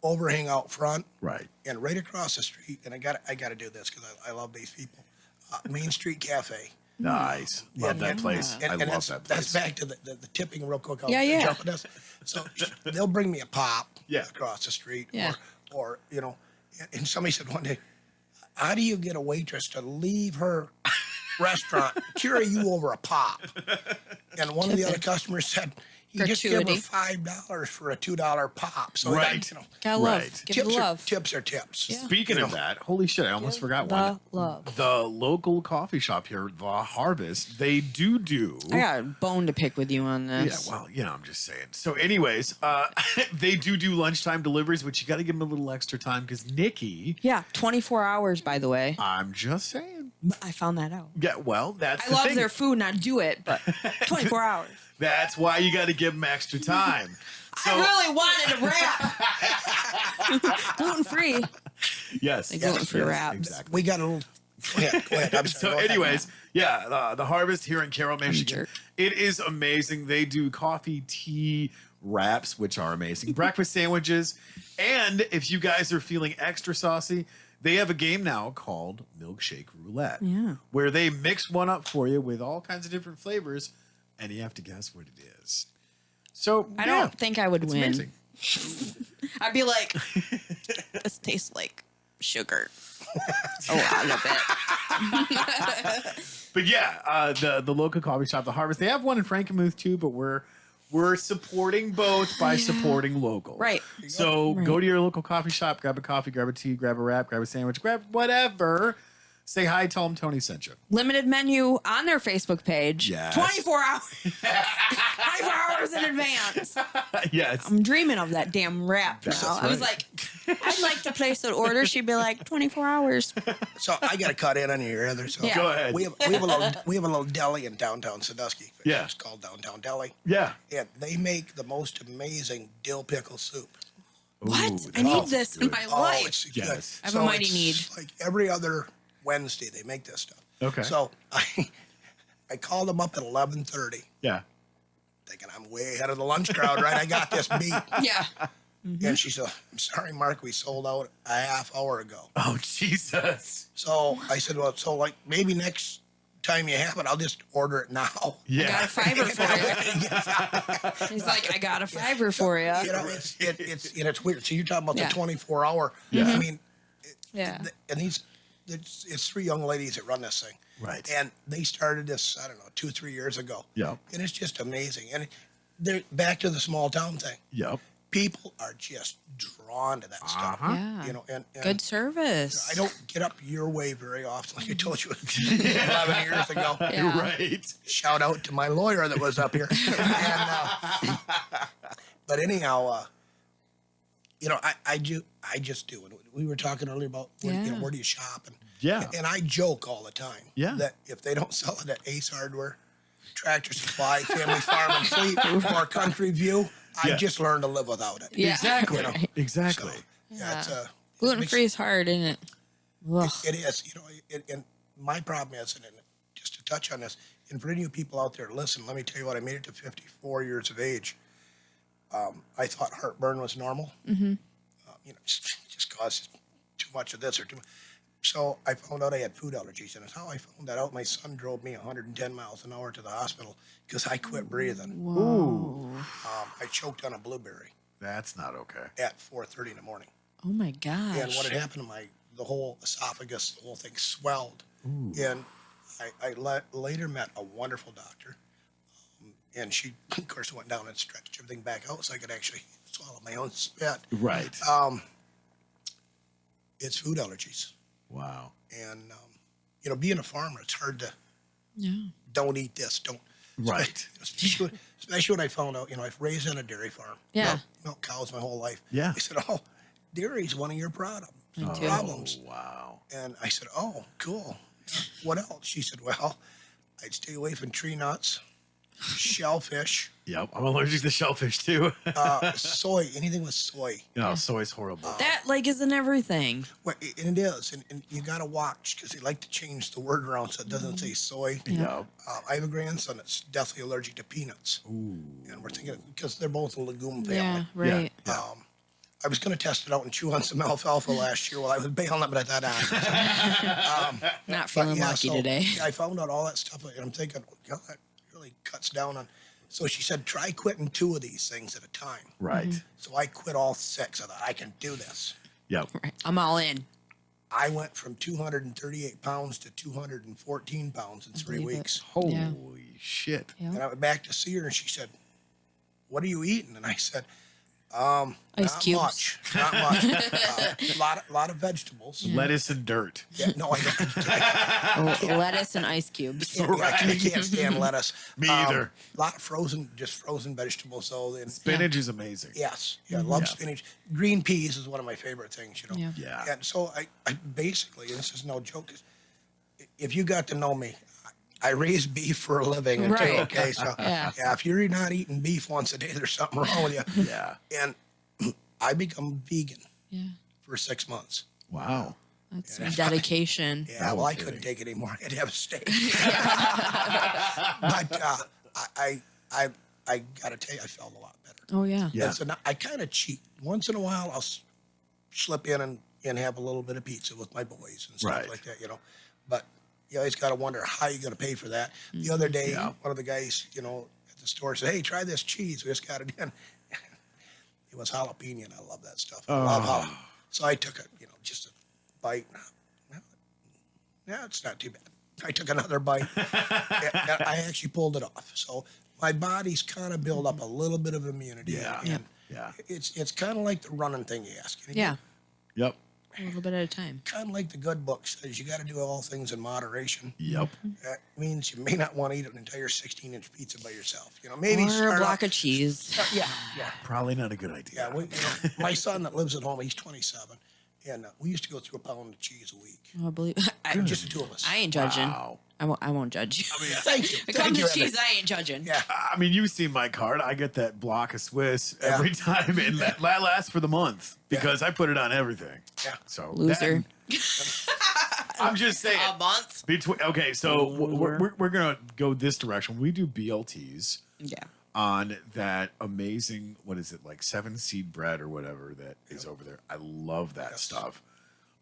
overhang out front. Right. And right across the street, and I got to do this because I love these people. Main Street Cafe. Nice. Love that place. I love that's, that place. That's back to the tipping real quick. I'll Yeah. jump on this. So they'll bring me a pop Yeah. across the street. Yeah. Or and somebody said one day, how do you get a waitress to leave her restaurant, carry you over a pop? And one of the other customers said, you just give her Gratuity. $5 for a $2 pop. So Right. Gotta love. Right. Give the love. Tips are tips. Yeah. Speaking of that, holy shit, I almost forgot the one. love. The local coffee shop here, The Harvest, they do. I got a bone to pick with you on Yeah, this. well, I'm just saying. So, anyways, they do lunchtime deliveries, but you got to give them a little extra time because Nikki. Yeah, 24 hours, by the way. I'm just saying. I found that out. Yeah, well, that's I the love thing. their food and I do it, but 24 hours. That's why you got to give them extra time. So, I really wanted a wrap. Gluten free. yes, gluten-free wraps. exactly. We got a little. Go ahead. I'm sorry. So, Go ahead. anyways, The Harvest here in Carroll, Michigan. jerk. It is amazing. They do coffee, tea, wraps, which are amazing, breakfast sandwiches, and if you guys are feeling extra saucy, they have a game now called Milkshake Roulette, where they mix one up for you with all kinds of different flavors, and you have to guess what it is. So I don't think I would it's win. amazing. I'd be like, this tastes like sugar. I love it. But yeah, the local coffee shop, The Harvest, they have one in Frankenmuth too, but we're supporting both by supporting local. Right. So go to your local coffee shop, grab a coffee, grab a tea, grab a wrap, grab a sandwich, grab whatever. Say hi, tell them Tony sent you. Limited menu on their Facebook page. Yes. 24 hours. 24 hours in advance. Yes. I'm dreaming of that damn wrap now. That's I was right. like, I'd like to place an order. She'd be like, 24 hours. So I got to cut in on your other. So Yeah. Go ahead. we have a little deli in downtown Sandusky. Yeah. It's called Downtown Deli. Yeah. And they make the most amazing dill pickle soup. What? Ooh, I need that's this in good. my Oh, life. it's Yes. good. I have a mighty it's like every other Wednesday they make this stuff. Okay. So I called them up at 11:30, Yeah. thinking I'm way ahead of the lunch crowd, right? I got this beat. Yeah. And she said, I'm sorry, Mark, we sold out a half hour ago. Oh, Jesus. So I said, well, so like maybe next time you have it, I'll just order it now. I got Yeah. a fiver for you. He's like, I got a fiver for you. You know, it's weird. So you're talking about Yeah. the 24-hour. Yeah. I mean, Yeah. and it's three young ladies that run this thing. Right. And they started this, I don't know, 2-3 years ago. Yep. And it's just amazing. And they're back to the small town thing. Yep. People are just drawn to that stuff. Uh-huh. Yeah. You know, and Good service. I don't get up your way very often, like I told you 11 years ago. Yeah. Right. Shout out to my lawyer that was up here. And, but anyhow, I just do. And we were talking earlier about where do you shop, and Yeah. and I joke all the time that if they don't sell it at Ace Hardware, Tractor Supply, Family Farm and Fleet, or Country View, I just learned to live without it. Yeah. Exactly. You know, Exactly. So, yeah, it's Gluten free is hard, isn't it? Ugh. It is, and my problem is, and just to touch on this, and for any of you people out there, listen, let me tell you what, I made it to 54 years of age. I thought heartburn was normal. Mm-hmm. Just causes too much of this or too much. So I found out I had food allergies, and that's how I found that out. My son drove me 110 miles an hour to the hospital because I quit breathing. Ooh. I choked on a blueberry That's not okay. at 4:30 in the morning. Oh my gosh. And what had happened to the whole esophagus, the whole thing swelled. And I later met a wonderful doctor. And she, of course, went down and stretched everything back out so I could actually swallow my own spit. Right. It's food allergies. Wow. And, being a farmer, it's hard to don't eat this, don't. Right. Especially when I found out, I've raised on a dairy farm. Yeah. Milk cows my whole life. Yeah. They said, oh, dairy is one of your problems. Oh, wow. And I said, oh, cool. Yeah. What else? She said, well, I'd stay away from tree nuts, shellfish, Yep. I'm allergic to shellfish too. soy, anything with soy. Soy's horrible. That isn't everything. Well, and it is. And you got to watch because they like to change the word around so it doesn't say soy. Yeah. I have a grandson that's definitely allergic to peanuts. Ooh. And we're thinking, because they're both a legume family. Yeah, right. Yeah. I was going to test it out and chew on some alfalfa last year while I was bailing it, but I thought, Not feeling lucky today. Yeah, I found out all that stuff, and I'm thinking, that really cuts down on. So she said, try quitting 2 of these things at a time. Right. So I quit all 6. I thought, I can do this. Yep. Right. I'm all in. I went from 238 pounds to 214 pounds in 3 believe it. weeks. Holy shit. Yeah. And I went back to see her, and she said, what are you eating? And I said, Ice not cubes. much. Not much. Lot of vegetables. Lettuce and dirt. Yeah, no, I don't. Lettuce and ice cubes. I can't stand lettuce. Me either. A lot of frozen vegetables. So then, Spinach is amazing. yes, I love spinach. Green peas is one of my favorite things. Yeah. Yeah. And so I basically, and this is no joke, if you got to know me, I raise beef for a living. Right. Too, okay, so Yeah. if you're not eating beef once a day, there's something wrong with you. Yeah. And I become vegan Yeah. for 6 months. Wow. That's dedication. Yeah, well, I couldn't take it anymore. I had to have a steak. But I got to tell you, I felt a lot better. Oh, yeah. Yeah. And so now I kind of cheat. Once in a while, I'll slip in and have a little bit of pizza with my boys and stuff Right. like that, But you always got to wonder how you're going to pay for that. The other day, Yeah. one of the guys, at the store said, hey, try this cheese. We just got it in. It was jalapeno, and I love that stuff. I love jalapeno. So I took it, just a bite. Yeah, it's not too bad. I took another bite. And I actually pulled it off. So my body's kind of built up a little bit of immunity. Yeah. And Yeah. it's kind of like the running thing you ask. Yeah. Yep. A little bit at a time. Kind of like the good book says, you got to do all things in moderation. Yep. That means you may not want to eat an entire 16-inch pizza by yourself. Maybe Or a start block off- of cheese. Yeah. Probably not a good idea. Yeah, my son that lives at home, he's 27, and we used to go through a pound of cheese a week. Oh, I believe. Just the 2 of us. I ain't judging. Wow. I won't judge you. Thank you. When it Thank comes you, to Emmett. cheese, I ain't judging. Yeah. I mean, you've seen my card. I get that block of Swiss Yeah. every time, and that lasts for the month because I put it on everything. Yeah. So Loser. I'm just saying. A month? Okay, so we're gonna go this direction. We do BLTs Yeah. on that amazing, what is it, like 7-seed bread or whatever that is over there. I love that stuff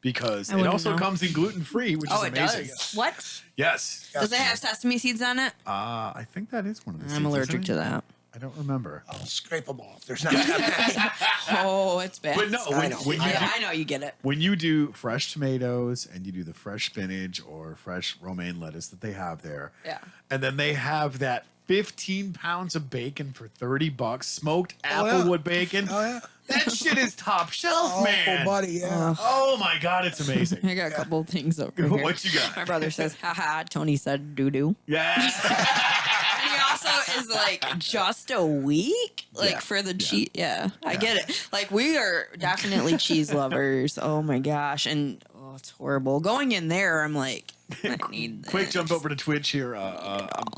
because it wouldn't also know. comes in gluten free, which is Oh, it amazing. does. What? Yes. Does it have sesame seeds on it? I think that is one of the. I'm allergic to that. I don't remember. I'll scrape them off. There's not that many. Oh, it's bad. But no, I know. I know you get it. when you do fresh tomatoes and you do the fresh spinach or fresh romaine lettuce that they have there, Yeah. and then they have that 15 pounds of bacon for $30, smoked yeah. applewood bacon. Oh, yeah. That shit is top shelf, Oh, man. buddy, yeah. Oh my god, it's amazing. I got a couple of things over here. What you got? My brother says, haha, Tony said doo doo. Yeah. And he also is like, just a week? Like Yeah. for the cheese. Yeah, I get it. Like we are definitely cheese lovers. Oh my gosh. And it's horrible. Going in there, I'm like, I need this. Quick jump over to Twitch here.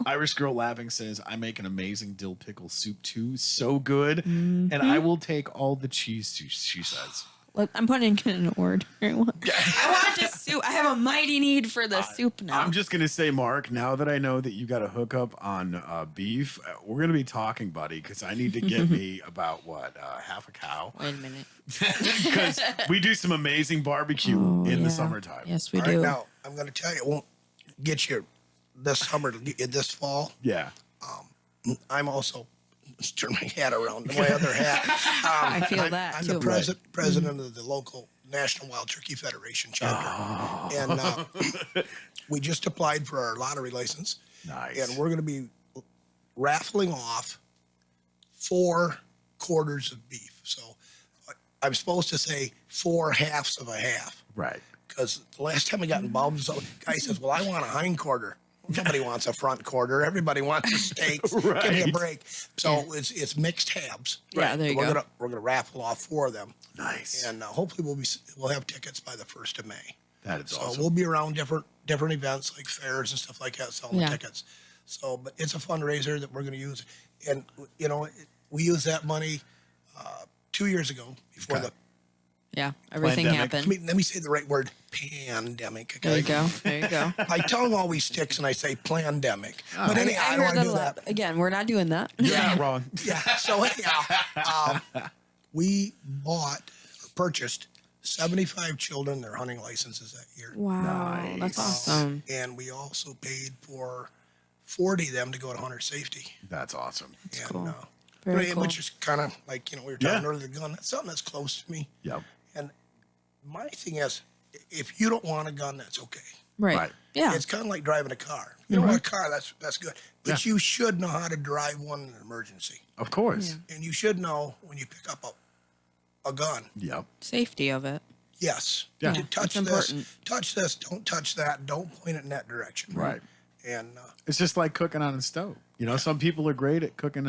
Irish Girl Laughing says, I make an amazing dill pickle soup too. So good. And I will take all the cheese, she says. Look, I'm putting in an order. I want this soup. I have a mighty need for the soup now. I'm just going to say, Mark, now that I know that you got a hookup on beef, we're going to be talking, buddy, because I need to get me about, half a cow? Wait a minute. Because we do some amazing barbecue in the summertime. Yes, we All right, do. now, I'm going to tell you, it won't get you this summer to get you this fall. Yeah. I'm also, let's turn my hat around, my other hat. I feel that, I'm too. the president of the local National Wild Turkey Federation chapter. And we just applied for our lottery license. Nice. And we're going to be raffling off 4 quarters of beef. So I'm supposed to say 4 halves of a half. Right. Because the last time I got involved, the guy says, well, I want a hind quarter. Nobody wants a front quarter. Everybody wants a steak. Right. Give me a break. So it's mixed halves. Yeah, there you go. We're gonna raffle off 4 of them. Nice. And hopefully we'll have tickets by the 1st of May. That is So awesome. we'll be around different events like fairs and stuff like that, selling Yeah. tickets. So, but it's a fundraiser that we're going to use, and we used that money 2 years ago before Okay. Yeah, everything Pandemic. happened. let me say the right word, pandemic. There you Okay? go. There you go. My tongue always sticks, and I say pandemic. But anyhow, I I don't heard want to that do a lot. that. Again, we're not doing that. You're not wrong. Yeah. So anyhow, we bought or purchased 75 children their hunting licenses that year. Wow, that's Nice. awesome. And we also paid for 40 of them to go to hunter safety. That's awesome. And, cool. Very cool. Which is kind of like, we were talking Yeah. earlier, the gun. That's something that's close to me. Yep. And my thing is, if you don't want a gun, that's okay. Right. Right. Yeah. It's kind of like driving a car. If you don't want a car, that's good. But Yeah. you should know how to drive one in an emergency. Of course. And you should know when you pick up a gun. Yep. Safety of it. Yes. Yeah. To touch It's this, important. touch this, don't touch that, don't point it in that direction. Right. And It's just like cooking on a stove. Some people are great at cooking,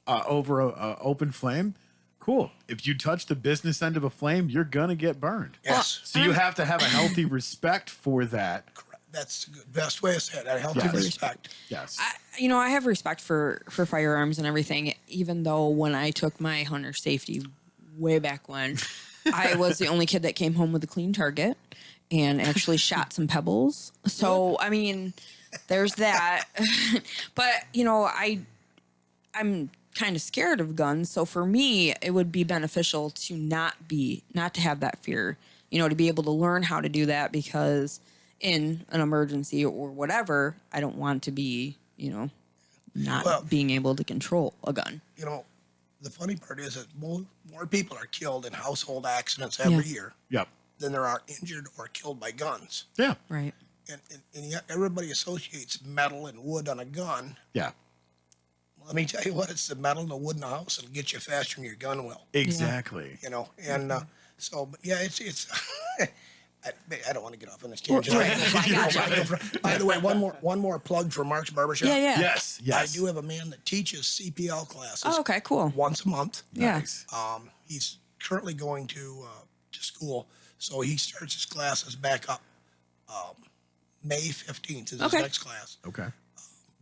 over a open flame. Cool. If you touch the business end of a flame, you're gonna get burned. yes, So you have to have a healthy respect for that. that's the best way to say it. I help Yes. you respect. Yes. I have respect for firearms and everything, even though when I took my hunter safety way back when, I was the only kid that came home with a clean target and actually shot some pebbles. So, I mean, there's that. But, I'm kind of scared of guns. So for me, it would be beneficial to not to have that fear, to be able to learn how to do that, because in an emergency or whatever, I don't want to be, not being able to control a gun. The funny part is that more people are killed in household accidents every year Yep. than there are injured or killed by guns. Yeah. Right. And yet everybody associates metal and wood on a gun. Yeah. Let me tell you what, it's the metal and the wood in the house that'll get you faster than your gun will. Exactly. And but yeah, it's I don't want to get off on this tangent. By the way, one more plug for Mark's Barbershop. Yeah. Yes. Yes. I do have a man that teaches CPL classes Oh, okay, cool. once a month. Yeah. Nice. He's currently going to school, so he starts his classes back up May 15th is his Okay. next class. Okay.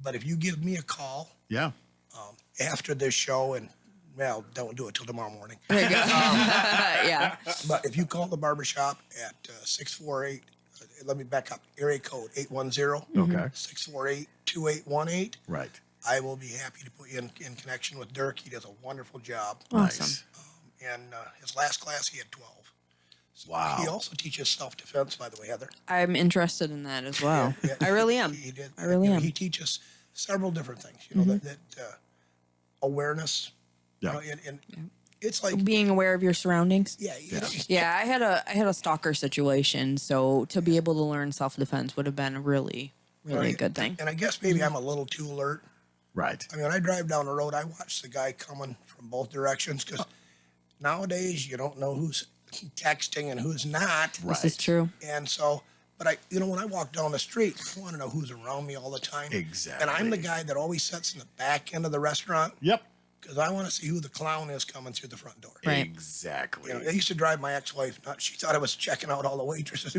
But if you give me a call Yeah. after this show, and well, don't do it till tomorrow morning. There you go. Yeah. But if you call the barbershop at 648, let me back up, area code 810 Okay. 648-2818. Right. I will be happy to put you in connection with Dirk. He does a wonderful job. Awesome. Nice. And his last class, he had 12. Wow. He also teaches self-defense, by the way, Heather. I'm interested in that as well. Yeah. I really am. He did. I really am. He teaches several different things, that awareness. Yeah. And it's like, Being aware of your surroundings. yeah. Yeah, I had a stalker situation, so to be able to learn self-defense would have been a really a good thing. And I guess maybe I'm a little too alert. Right. I mean, when I drive down the road, I watch the guy coming from both directions, because nowadays you don't know who's texting and who's not. This is true. And so, but when I walk down the street, I want to know who's around me all the time. Exactly. And I'm the guy that always sits in the back end of the restaurant, Yep. because I want to see who the clown is coming through the front door. Right. Exactly. I used to drive my ex-wife nuts. She thought I was checking out all the waitresses.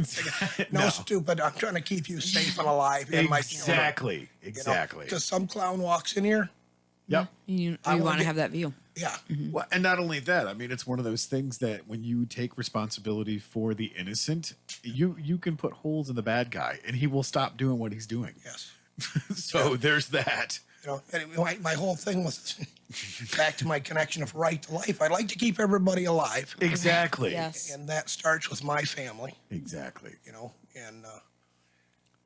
No, No. stupid. I'm trying to keep you safe and alive and my children. Exactly. Exactly. Because some clown walks in here. Yep. You I wanna want to get- have that view. Yeah. Well, and not only that, I mean, it's one of those things that when you take responsibility for the innocent, you can put holes in the bad guy, and he will stop doing what he's doing. Yes. So there's that. And my whole thing was back to my connection of right to life. I like to keep everybody alive. Exactly. Yes. And that starts with my family, Exactly. and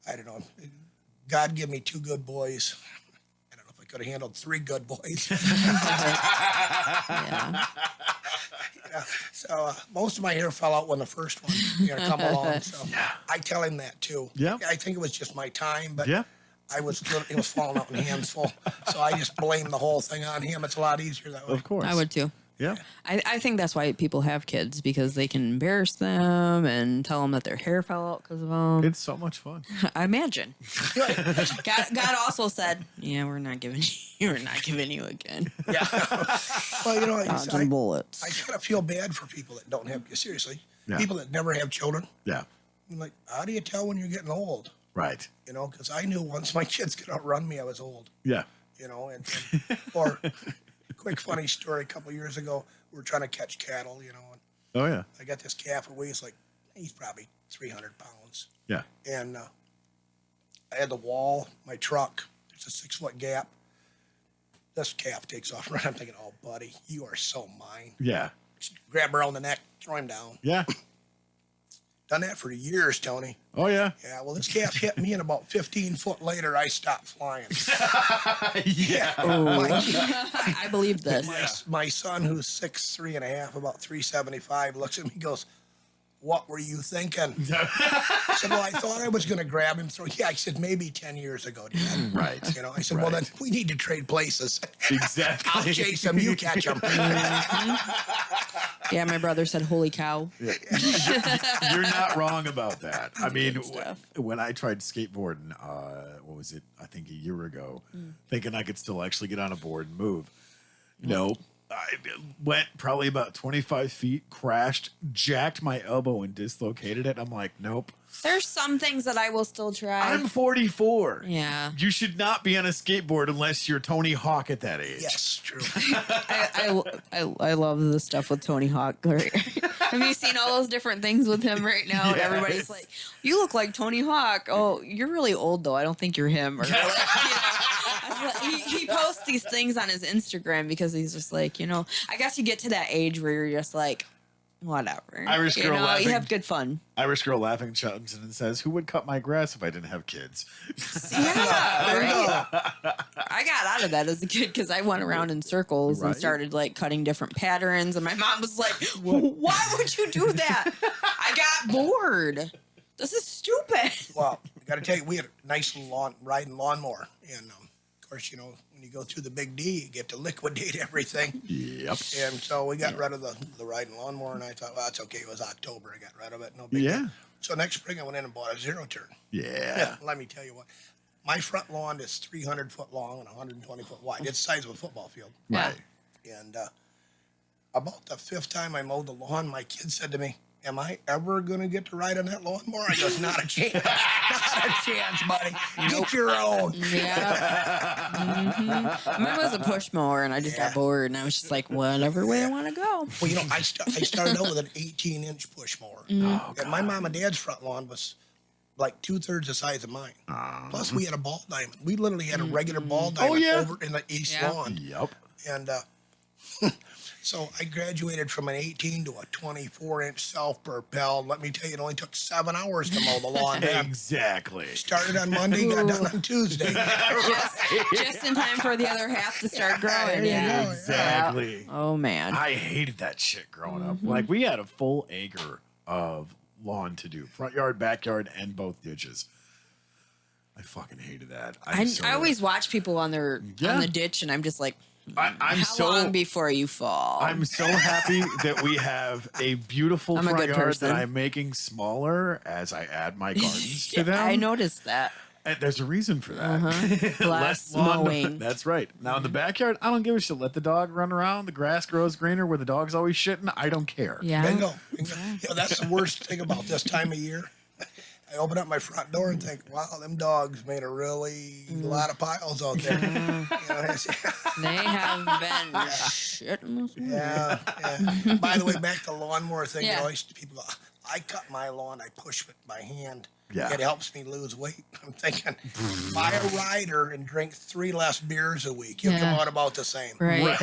I don't know. God give me 2 good boys. I don't know if I could have handled 3 good boys. Yeah. So most of my hair fell out when the first one come along. So I tell him that too. Yeah. I think it was just my time, but Yeah. it was falling out in hands full. So I just blame the whole thing on him. It's a lot easier that way. Of course. I would too. Yeah. I think that's why people have kids, because they can embarrass them and tell them that their hair fell out because of them. It's so much fun. I imagine. God also said, "Yeah, we're not giving you again." Yeah. Well, Dodging bullets. I kind of feel bad for people that don't have, seriously, Yeah. people that never have children. Yeah. I'm like, how do you tell when you're getting old? Right. Because I knew once my kids could outrun me, I was old. Yeah. Or quick funny story, a couple of years ago, we were trying to catch cattle, and Oh yeah. I got this calf who weighs he's probably 300 pounds. Yeah. And I had the wall, my truck, there's a 6-foot gap. This calf takes off running. I'm thinking, oh, buddy, you are so mine. Yeah. Just grab him around the neck, throw him down. Yeah. Done that for years, Tony. Oh yeah. Yeah, well, this calf hit me, and about 15 foot later, I stopped flying. Yeah. I believe this. My son, who's 6'3.5", about 375, looks at me and goes, "What were you thinking?" I said, "Well, I thought I was going to grab him." Yeah, I said, "Maybe 10 years ago, Dad." Right. I said, "Well, then we need to trade places." Exactly. I'll chase him, you catch him. Yeah, my brother said, "Holy cow!" You're not wrong about that. I mean, stuff. when I tried skateboarding, what was it? I think a year ago, thinking I could still actually get on a board and move. No, I went probably about 25 feet, crashed, jacked my elbow and dislocated it. I'm like, nope. There's some things that I will still try. I'm 44. Yeah. You should not be on a skateboard unless you're Tony Hawk at that age. Yes, true. I love the stuff with Tony Hawk. Have you seen all those different things with him right now? And everybody's like, "You look like Tony Hawk." Oh, you're really old though. I don't think you're him. Or he posts these things on his Instagram because he's just like, I guess you get to that age where you're just like, whatever. Irish girl laughing. You have good fun. Irish girl laughing chuns and says, "Who would cut my grass if I didn't have kids?" Yeah, right? I got out of that as a kid because I went around in circles and Right. started cutting different patterns, and my mom was like, "Why would you do that?" I got bored. This is stupid. Well, I got to tell you, we had a nice riding lawnmower. And, of course, when you go through the big D, you get to liquidate everything. Yep. And so we got rid of the riding lawnmower, and I thought, well, it's okay. It was October. I got rid of it. No big Yeah. deal. So next spring, I went in and bought a zero turn. Yeah. Let me tell you what. My front lawn is 300 foot long and 120 foot wide. It's the size of a football field. Right. And about the 5th time I mowed the lawn, my kid said to me, "Am I ever going to get to ride on that lawnmower?" I goes, "Not a chance. Not a chance, buddy. Get your own." Yeah. Mine was a push mower, and I just got bored, and I was just like, whatever way I want to go. Well, I started out with an 18-inch push mower. Oh, And my mom and dad's front lawn was like 2/3 the size of mine. Plus, we had a ball diamond. We literally had a regular ball diamond over in the east lawn. Yep. And so I graduated from an 18 to a 24-inch self-propelled. Let me tell you, it only took 7 hours to mow the lawn. Exactly. Started on Monday, got done on Tuesday. Just in time for the other half to start growing. there you Yeah. go. Exactly. Oh, man. I hated that shit growing up. Like, we had a full acre of lawn to do, front yard, backyard, and both ditches. I fucking hated that. I always watch people on the ditch, and I'm just like, I'm how long before you fall? I'm so happy that we have a beautiful I'm a front good yard person. that I'm making smaller as I add my gardens to them. I noticed that. And there's a reason for that. Less lawn. mowing. That's right. Now in the backyard, I don't give a shit. Let the dog run around. The grass grows greener where the dog's always shitting. I don't care. Yeah. Bingo. That's the worst thing about this time of year. I open up my front door and think, wow, them dogs made a really lot of piles out there. They have been shitting this morning. Yeah. By the way, back to the lawnmower thing. Yeah. People go, I cut my lawn, I push it by hand. Yeah. It helps me lose weight. I'm thinking, buy a rider and drink 3 less beers a week. You'll come out about the same. Right. Right.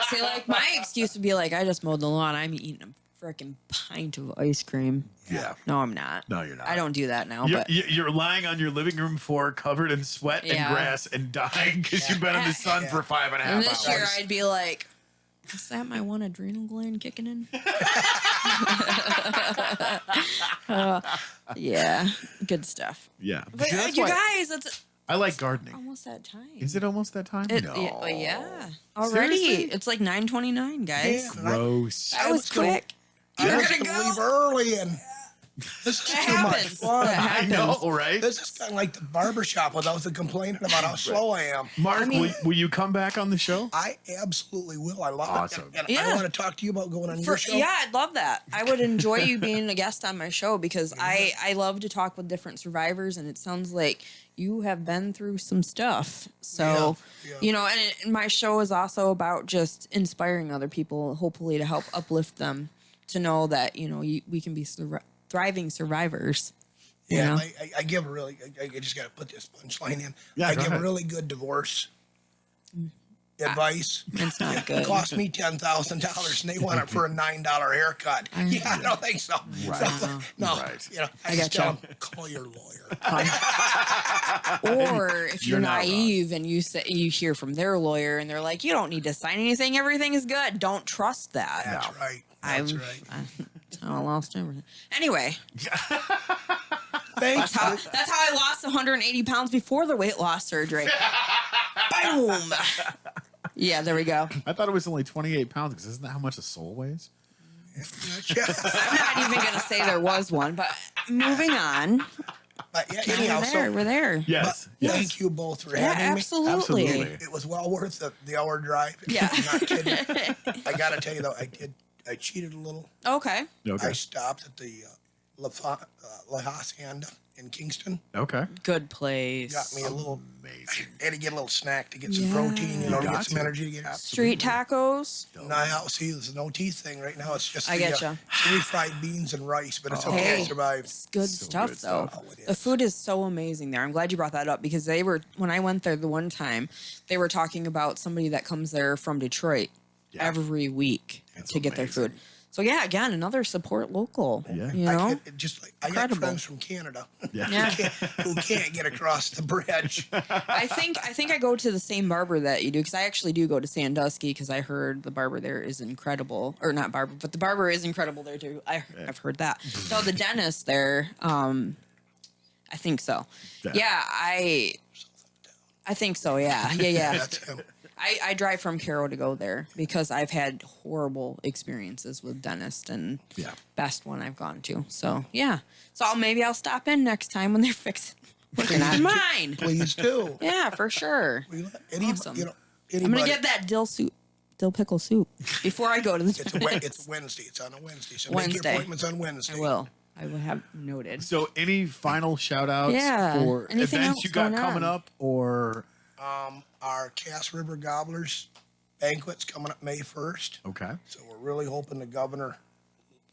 See, my excuse would be I just mowed the lawn. I'm eating a freaking pint of ice cream. Yeah. No, I'm not. No, you're not. I don't do that now. You're, But you're lying on your living room floor covered in sweat and Yeah. grass and dying because you've been in the sun for 5.5 and this hours. year I'd be like, Is that my one adrenal gland kicking in? Yeah, good stuff. Yeah. But See, that's you why guys, it's I like gardening. almost that time. Is it almost that time? It, No. yeah. Already, Seriously? it's like 9:29, guys. Yeah. Gross. That was quick. I You're was gonna gonna go? leave early, and this is That too much happens. fun. That I happens. know, right? This is kind of like the barbershop without the complaining about how slow I am. Mark, will you come back on the show? I absolutely will. I love Awesome. it. And Yeah. I want to talk to you about going on your show. Yeah, I'd love that. I would enjoy you being a guest on my show because I love to talk with different survivors, and it sounds like you have been through some stuff. So, Yeah. you know, and my show is also about just inspiring other people, hopefully to help uplift them to know that, you know, we can be thriving survivors. You Yeah, know? I give a really, I just got to put this punchline in. Yeah, I go give ahead. really good divorce advice. It's not good. It cost me $10,000 and they want it for a $9 haircut. Yeah, I don't think so. Right. So, no, Right. you know, I I just gotcha. tell them, call your lawyer. Or if you're You're not wrong. naive and you hear from their lawyer and they're like, you don't need to sign anything, everything is good. Don't trust that. That's No. right. That's right. I lost everything. Anyway, Thanks. that's how I lost 180 pounds before the weight loss surgery. Boom. Yeah, there we go. I thought it was only 28 pounds because isn't that how much a soul weighs? I'm not even going to say there was one, but moving on. But yeah, anyhow, We're there. Yes. thank you both for Yeah, having me. absolutely. Absolutely. It was well worth the hour drive. Yeah. Not kidding. I got to tell you though, I cheated a little. Okay. Okay. I stopped at the La Hacienda in Kingston. Okay. Good place. Got me a little. Amazing. I had to get a little snack to get some Yeah. protein, you know, to got get some to. energy to get. Street tacos. Now, see, there's no teeth thing right now. It's just I the, getcha. refried beans and rice, but it's okay. Hey. I survived. It's good So stuff, good though. stuff. Oh, it The is. food is so amazing there. I'm glad you brought that up because when I went there the one time, they were talking about somebody that comes there from Detroit Yeah. every week That's to get their amazing. food. So yeah, again, another support local. Yeah. You know? It just like I Incredible. got friends from Canada Yeah. Yeah. who can't get across the bridge. I think I go to the same barber that you do because I actually do go to Sandusky because I heard the barber there is incredible, or not barber, but the barber is incredible there too. I've heard that. So the dentist there, I think so. Yeah. I think so. Yeah. That's him. I drive from Caro to go there because I've had horrible experiences with dentist and Yeah. best one I've gone to. So yeah. So maybe I'll stop in next time when they're working on mine. Please do. Yeah, for sure. Awesome. You know, I'm gonna get that dill pickle soup before I go to the It's a Wednesday. It's on a Wednesday. So make Wednesday. your appointments on Wednesday. I will have noted. So, any final shout outs Yeah. for Anything events else you got going coming on? up or? Our Cass River Gobblers banquet's coming up May 1st. Okay. So we're really hoping the governor,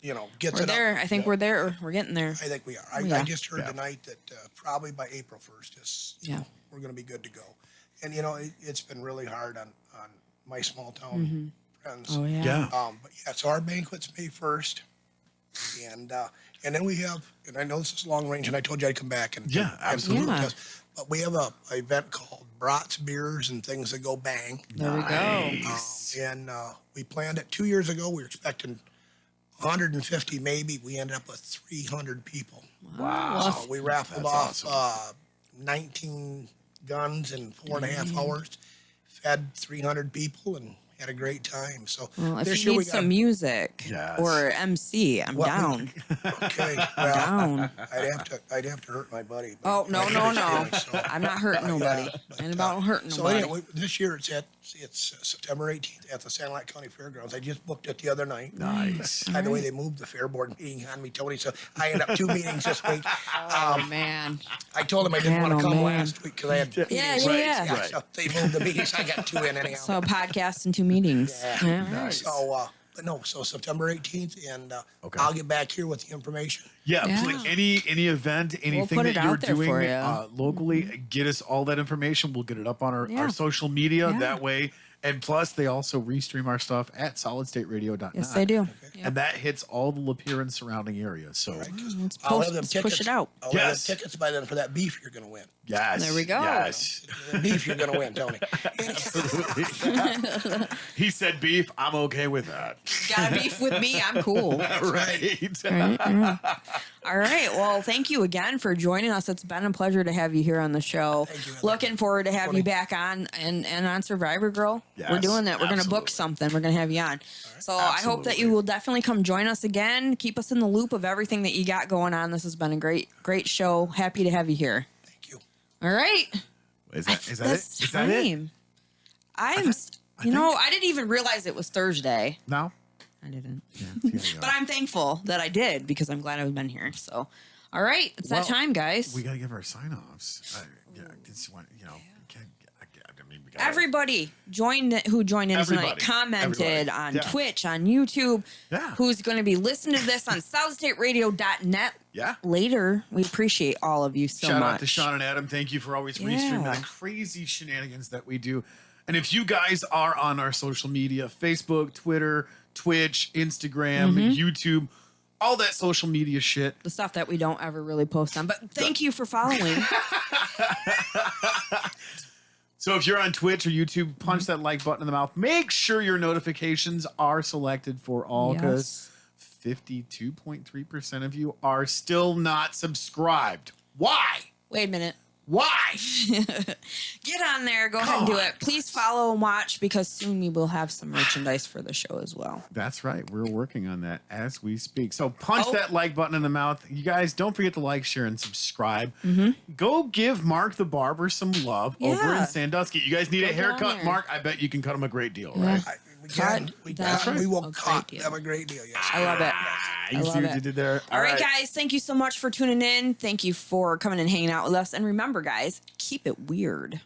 you know, gets We're it there. up. I think we're there. We're getting there. I think we are. I Yeah. just heard Yeah. tonight that probably by April 1st is, you Yeah. know, we're going to be good to go. And, you know, it's been really hard on my small town friends. Oh yeah. Yeah. But yeah, so our banquet's May 1st. And then we have, and I know this is long range, and I told you I'd come back and Yeah, absolutely. Yeah. But we have a event called Brats Beers and Things That Go Bang. There we go. Nice. And we planned it 2 years ago. We were expecting 150 maybe. We ended up with 300 people. Wow. So we raffled That's off 19 guns in 4.5 hours, fed 300 people, and had a great time. So Well, if this you year we need got some music Yes. or MC, I'm What we- down. okay. Well, Down. I'd have to hurt my buddy. but Oh no I no no! understand, so- I'm not hurting nobody. but, Ain't about hurting So nobody. anyway, this year it's September 18th at the Sand Lake County Fairgrounds. I just booked it the other night. Nice. By the way, they moved the fair board meeting on me, Tony. So I ended up 2 meetings this week. Oh man. I told them I didn't want Man, to oh, come man. last week because I had meetings. Yeah, yeah, yeah. So they moved the meetings. I got 2 in anyhow. So a podcast and 2 meetings. Yeah. Nice. So, but no, so September 18th, and Okay. I'll get back here with the information. Yeah, Yeah. please, any event, anything put that it you're out there doing for ya. locally, get us all that information. We'll get it up on our Yeah. social media. Yeah. That way, And plus, they also restream our stuff at solidstateradio.net. Yes, they do. Yep. And that hits all the Lapeer and surrounding areas. So, I'll have them Let's tickets. push it out. I'll have them tickets by then for that beef you're going to win. yes. There we go. Yes. The beef you're going to win, Tony. Absolutely. He said beef. I'm okay with that. Got a beef with me. I'm cool. Right. All right. Well, thank you again for joining us. It's been a pleasure to have you here on the show. Thank you. Looking forward to have you back on and on Survivor Girl. Yes, We're doing that. We're going to book absolutely. something. We're going to have you on. So I hope that you will definitely come join us again. Keep us in the loop of everything that you got going on. This has been a great show. Happy to have you here. Thank you. All right. Is that it? That's Is that it? time. I didn't even realize it was Thursday. No? I didn't. Yeah, But I'm thankful that I did because I'm glad I've been here. So, all right. It's that time, guys. We got to give our sign-offs. This one, we gotta, Everybody who joined in tonight, commented on Twitch, on YouTube, who's going to be listening to this on solidstateradio.net later. We appreciate all of you so much. Shout out to Sean and Adam. Thank you for always restreaming the crazy shenanigans that we do. And if you guys are on our social media, Facebook, Twitter, Twitch, Instagram, YouTube, all that social media shit. The stuff that we don't ever really post on. But thank you for following. So if you're on Twitch or YouTube, punch that like button in the mouth. Make sure your notifications are selected for all, because 52.3% of you are still not subscribed. Why? Wait a minute. Why? Get on there. Go ahead and do it. Please follow and watch, because soon we will have some merchandise for the show as well. That's right. We're working on that as we speak. So punch that like button in the mouth. You guys, don't forget to like, share, and subscribe. Go give Mark the Barber some love over in Sandusky. You guys need a haircut, Mark? I bet you can cut him a great deal, right? We will cut them a great deal. Yes. I love it. You see what you did there? All right, guys. Thank you so much for tuning in. Thank you for coming and hanging out with us. And remember, guys, keep it weird.